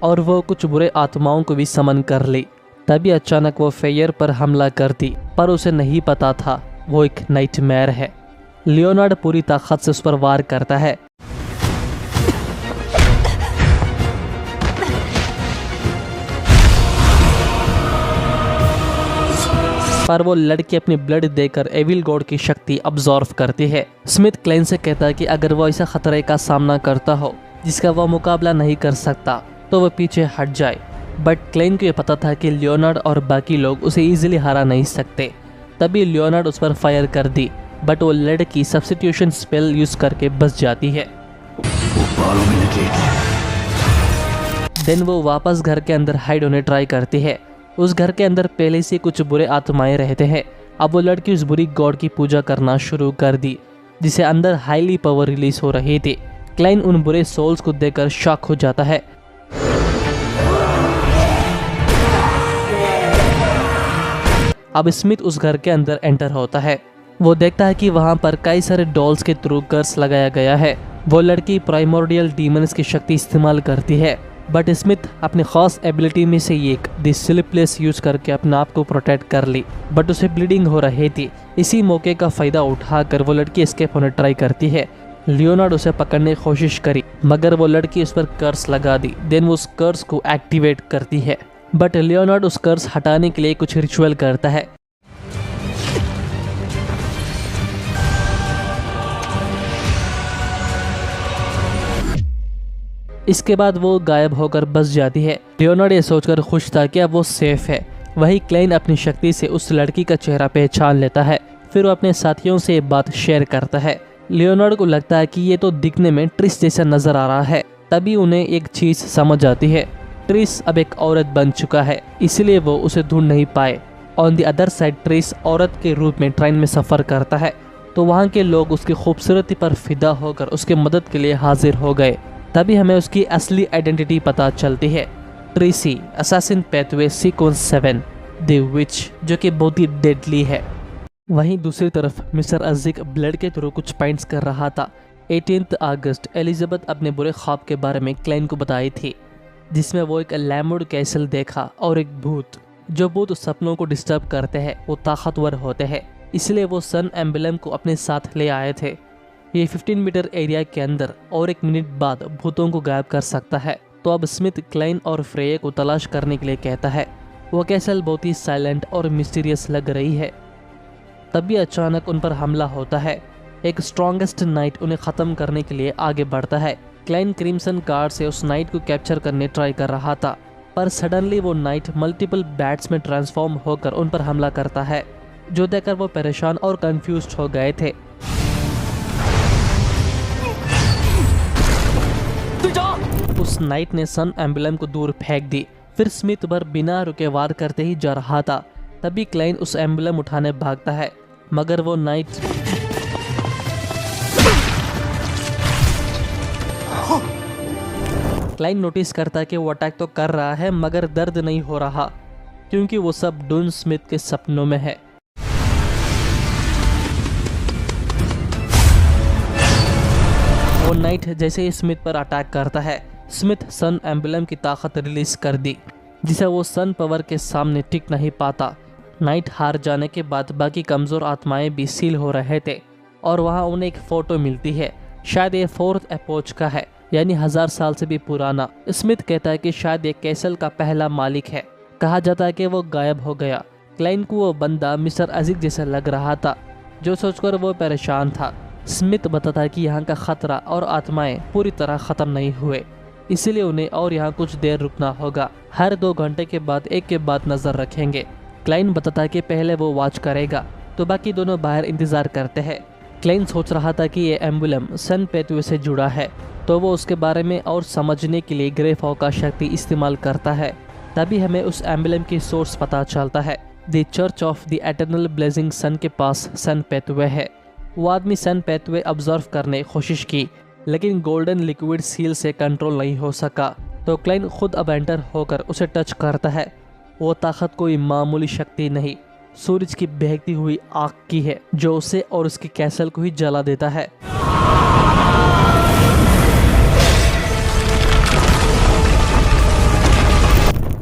और वो कुछ बुरे आत्माओं को भी समन कर ली। तभी अचानक वो फेयर पर हमला करती, पर उसे नहीं पता था वो एक नाइटमेयर है। लियोनार्ड पूरी ताकत से उस पर वार करता है, पर वो लड़की अपनी ब्लड देकर एविल गॉड की शक्ति अब्सॉर्व करती है। स्मिथ क्लेन से कहता है कि अगर वो ऐसा खतरे का सामना करता हो जिसका वो मुकाबला नहीं कर सकता, तो वो पीछे हट जाए। बट क्लेन को ये पता था कि लियोनार्ड और बाकी लोग उसे इजीली हरा नहीं सकते। तभी लियोनार्ड उस पर फायर कर दी, बट वो लड़की सब्स्टिट्यूशन स्पेल यूज करके बच जाती है। देन वो वापस घर के अंदर हाइड होने ट्राई करती है। उस घर के अंदर पहले से कुछ बुरे आत्माएं रहते हैं। अब वो लड़की उस बुरी गॉड की पूजा करना शुरू कर दी, जिसे अंदर हाईली पावर रिलीज हो रही थी। क्लाइन उन बुरे सोल्स को देखकर शॉक हो जाता है। अब स्मिथ उस घर के अंदर एंटर होता है। वो देखता है कि वहां पर कई सारे डॉल्स के थ्रू कर्स लगाया गया है। वो लड़की प्राइमोर्डियल डीमंस की शक्ति इस्तेमाल करती है, बट स्मिथ अपनी खास एबिलिटी में से एक द स्लीपलेस यूज करके अपने आप को प्रोटेक्ट कर ली, बट उसे ब्लीडिंग हो रही थी। इसी मौके का फायदा उठाकर वो लड़की एस्केप होने ट्राई करती है। लियोनार्ड उसे पकड़ने की कोशिश करी, मगर वो लड़की उस पर कर्स लगा दी। देन वो उस कर्स को एक्टिवेट करती है, बट लियोनार्ड उस कर्स हटाने के लिए कुछ रिचुअल करता है। इसके बाद वो गायब होकर बस जाती है। लियोनार्ड ये सोचकर खुश था कि अब वो सेफ है। वही क्लेन अपनी शक्ति से उस लड़की का चेहरा पहचान लेता है। फिर वो अपने साथियों से ये बात शेयर करता है। लियोनार्ड को लगता है कि ये तो दिखने में ट्रिस जैसा नजर आ रहा है। तभी उन्हें एक चीज समझ आती है, ट्रिस अब एक औरत बन चुका है, इसलिए वो उसे ढूंढ नहीं पाए। On the other side trace औरत के रूप में ट्रेन में सफ़र करता है, तो वहाँ के लोग उसकी खूबसूरती पर फिदा होकर उसकी मदद के लिए हाजिर हो गए। तभी हमें उसकी असली आइडेंटिटी पता चलती है, Tracy assassin pathway sequence 7 the which, जो कि बहुत ही डेडली है। वहीं दूसरी तरफ मिस्टर अज़िक ब्लड के थ्रू कुछ पॉइंट्स कर रहा था। 18 अगस्त एलिजाबेथ अपने बुरे ख्वाब के बारे में क्लाइन को बताई थी, जिसमें वो एक लैमवुड कैसल देखा और एक भूत। जो भूत सपनों को डिस्टर्ब करते हैं वो ताकतवर होते हैं, इसलिए वो सन एम्बलम को अपने साथ ले आए थे। ये 15 मीटर एरिया के अंदर और 1 मिनट बाद भूतों को गायब कर सकता है। तो अब स्मिथ क्लाइन और फ्रेया को तलाश करने के लिए कहता है। वो कैसल बहुत ही साइलेंट और मिस्टीरियस लग रही है। तभी अचानक उन पर हमला होता है। एक स्ट्रॉन्गेस्ट नाइट उन्हें ख़त्म करने के लिए आगे बढ़ता है। क्लाइन क्रिम्सन कार से उस नाइट को कैप्चर करने ट्राई कर रहा था, पर सडनली वो नाइट मल्टीपल बैट्स में ट्रांसफॉर्म होकर उन पर हमला करता है, जो देखकर वो परेशान और कंफ्यूज्ड हो गए थे। उस नाइट ने सन एम्बलम को दूर फेंक दी। फिर स्मिथ पर बिना रुके वार करते ही जा रहा था। तभी क्लाइन उस एम्बलम उठाने भागता है, मगर वो नाइट क्लाइन नोटिस करता है कि वो अटैक तो कर रहा है मगर दर्द नहीं हो रहा, क्योंकि वो सब डून स्मिथ के सपनों में है। वो नाइट जैसे ही स्मिथ पर अटैक करता है, स्मिथ सन एम्बलम की ताकत रिलीज कर दी, जिसे वो सन पावर के सामने टिक नहीं पाता। नाइट हार जाने के बाद बाकी कमज़ोर आत्माएं भी सील हो रहे थे और वहाँ उन्हें एक फ़ोटो मिलती है। शायद ये 4th अप्रोच का है, यानी 1000 साल से भी पुराना। स्मिथ कहता है कि शायद ये कैसल का पहला मालिक है। कहा जाता है कि वो गायब हो गया। क्लाइन को वो बंदा मिस्टर अज़िक जैसा लग रहा था, जो सोचकर वो परेशान था। स्मिथ बताता है कि यहाँ का खतरा और आत्माएं पूरी तरह ख़त्म नहीं हुए, इसीलिए उन्हें और यहाँ कुछ देर रुकना होगा। हर 2 घंटे के बाद एक के बाद नज़र रखेंगे। क्लाइन बताता है कि पहले वो वॉच करेगा, तो बाकी दोनों बाहर इंतज़ार करते हैं। क्लाइन सोच रहा था कि ये एम्बुलम सन पैथवे से जुड़ा है, तो वो उसके बारे में और समझने के लिए ग्रे फॉग का शक्ति इस्तेमाल करता है। तभी हमें उस एम्बुलम की सोर्स पता चलता है। The church of the eternal blazing sun के पास सन पैथवे है। वो आदमी सन पैथवे ऑब्जर्व करने की कोशिश की, लेकिन गोल्डन लिक्विड सील से कंट्रोल नहीं हो सका। तो क्लाइन खुद अब एंटर होकर उसे टच करता है। वो ताकत कोई मामूली शक्ति नहीं, सूरज की बहती हुई आग की है, जो उसे और उसके कैसल को ही जला देता है।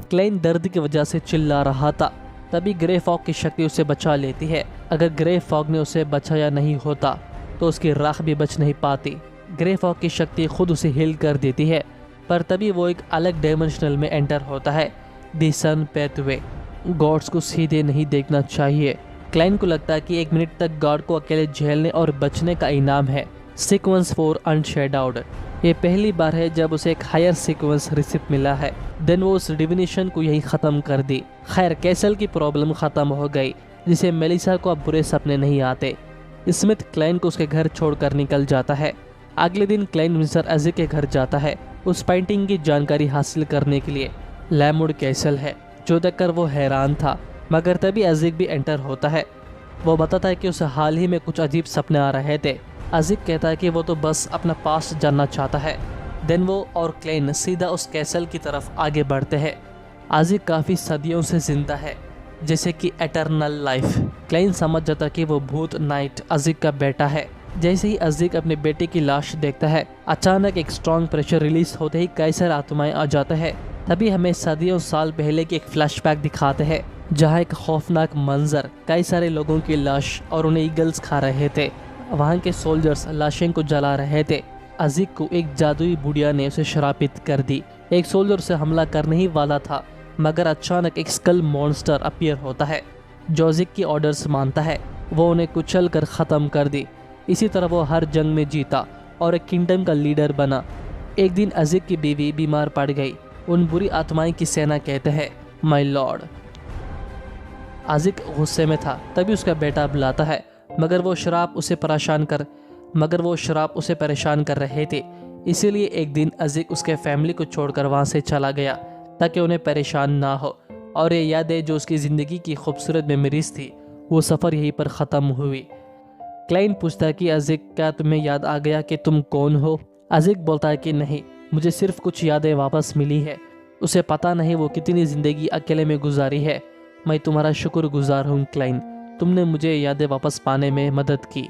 क्लाइन दर्द की वजह से चिल्ला रहा था। तभी ग्रे फॉग की शक्ति उसे बचा लेती है। अगर ग्रे फॉग ने उसे बचाया नहीं होता तो उसकी राख भी बच नहीं पाती। ग्रे फॉग की शक्ति खुद उसे हील कर देती है, पर तभी वो एक अलग डायमेंशनल में एंटर होता है। The sun pathway. गॉड्स को सीधे नहीं देखना चाहिए। क्लाइन को लगता है कि 1 मिनट तक गॉड को अकेले झेलने और बचने का इनाम है। सीक्वेंस 4 अनशैडोड। ये पहली बार है जब उसे एक हायर सीक्वेंस रिसिप्ट मिला है। देन वो उस डिविनेशन को यही ख़त्म कर दी। खैर, कैसल की प्रॉब्लम ख़त्म हो गई, जिसे मेलिसा को अब बुरे सपने नहीं आते। स्मिथ क्लाइन को उसके घर छोड़कर निकल जाता है। अगले दिन क्लाइन मिस्टर अज़िक के घर जाता है, उस पेंटिंग की जानकारी हासिल करने के लिए। लैमवुड कैसल है, जो देखकर वो हैरान था। मगर तभी अज़िक भी एंटर होता है। वो बताता है कि उसे हाल ही में कुछ अजीब सपने आ रहे थे। अज़िक कहता है कि वो तो बस अपना पास्ट जानना चाहता है। देन वो और क्लाइन सीधा उस कैसल की तरफ आगे बढ़ते हैं। अज़िक काफ़ी सदियों से जिंदा है, जैसे कि एटर्नल लाइफ। क्लाइन समझ जाता कि वो भूत नाइट अज़िक का बेटा है। जैसे ही अज़िक अपने बेटे की लाश देखता है, अचानक एक स्ट्रॉन्ग प्रेशर रिलीज होते ही कई सारे आत्माएं आ जाते हैं। तभी हमें सदियों साल पहले की एक फ्लैशबैक दिखाते हैं, जहां एक खौफनाक मंजर, कई सारे लोगों की लाश और उन्हें ईगल्स खा रहे थे। वहां के सोल्जर्स लाशें को जला रहे थे। अज़िक को एक जादुई बुढ़िया ने उसे श्रापित कर दी। एक सोल्जर से हमला करने ही वाला था, मगर अचानक एक स्कल मॉन्स्टर अपीयर होता है, जो अज़िक की ऑर्डर्स मानता है। वो उन्हें कुचल कर ख़त्म कर दी। इसी तरह वो हर जंग में जीता और एक किंगडम का लीडर बना। एक दिन अज़िक की बीवी बीमार पड़ गई। उन बुरी आत्माएं की सेना कहते हैं, माय लॉर्ड। अज़िक गुस्से में था। तभी उसका बेटा बुलाता है, मगर वो शराब उसे परेशान कर रहे थे। इसीलिए एक दिन अज़िक उसके फैमिली को छोड़कर वहाँ से चला गया, ताकि उन्हें परेशान ना हो। और ये यादें जो उसकी ज़िंदगी की खूबसूरत मेमोरीज थी, वो सफ़र यहीं पर ख़त्म हुई। क्लाइंट पूछता है कि अज़ीक, क्या तुम्हें याद आ गया कि तुम कौन हो? अज़ीक बोलता है कि नहीं, मुझे सिर्फ कुछ यादें वापस मिली है। उसे पता नहीं वो कितनी ज़िंदगी अकेले में गुजारी है। मैं तुम्हारा शुक्रगुजार हूँ क्लाइंट, तुमने मुझे यादें वापस पाने में मदद की।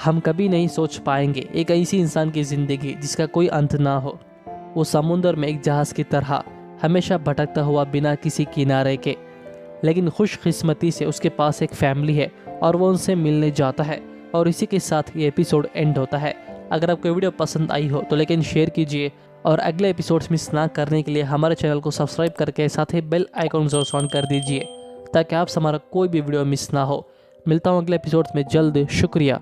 हम कभी नहीं सोच पाएंगे एक ऐसी इंसान की ज़िंदगी जिसका कोई अंत ना हो। वो समुंदर में एक जहाज़ की तरह हमेशा भटकता हुआ बिना किसी किनारे के, लेकिन खुशकिस्मती से उसके पास एक फैमिली है और वो उनसे मिलने जाता है। और इसी के साथ ये एपिसोड एंड होता है। अगर आपको वीडियो पसंद आई हो तो लेकिन शेयर कीजिए और अगले एपिसोड्स मिस ना करने के लिए हमारे चैनल को सब्सक्राइब करके साथ ही बेल आइकॉन जरूर ऑन कर दीजिए ताकि आपसे हमारा कोई भी वीडियो मिस ना हो। मिलता हूँ अगले एपिसोड्स में जल्द। शुक्रिया।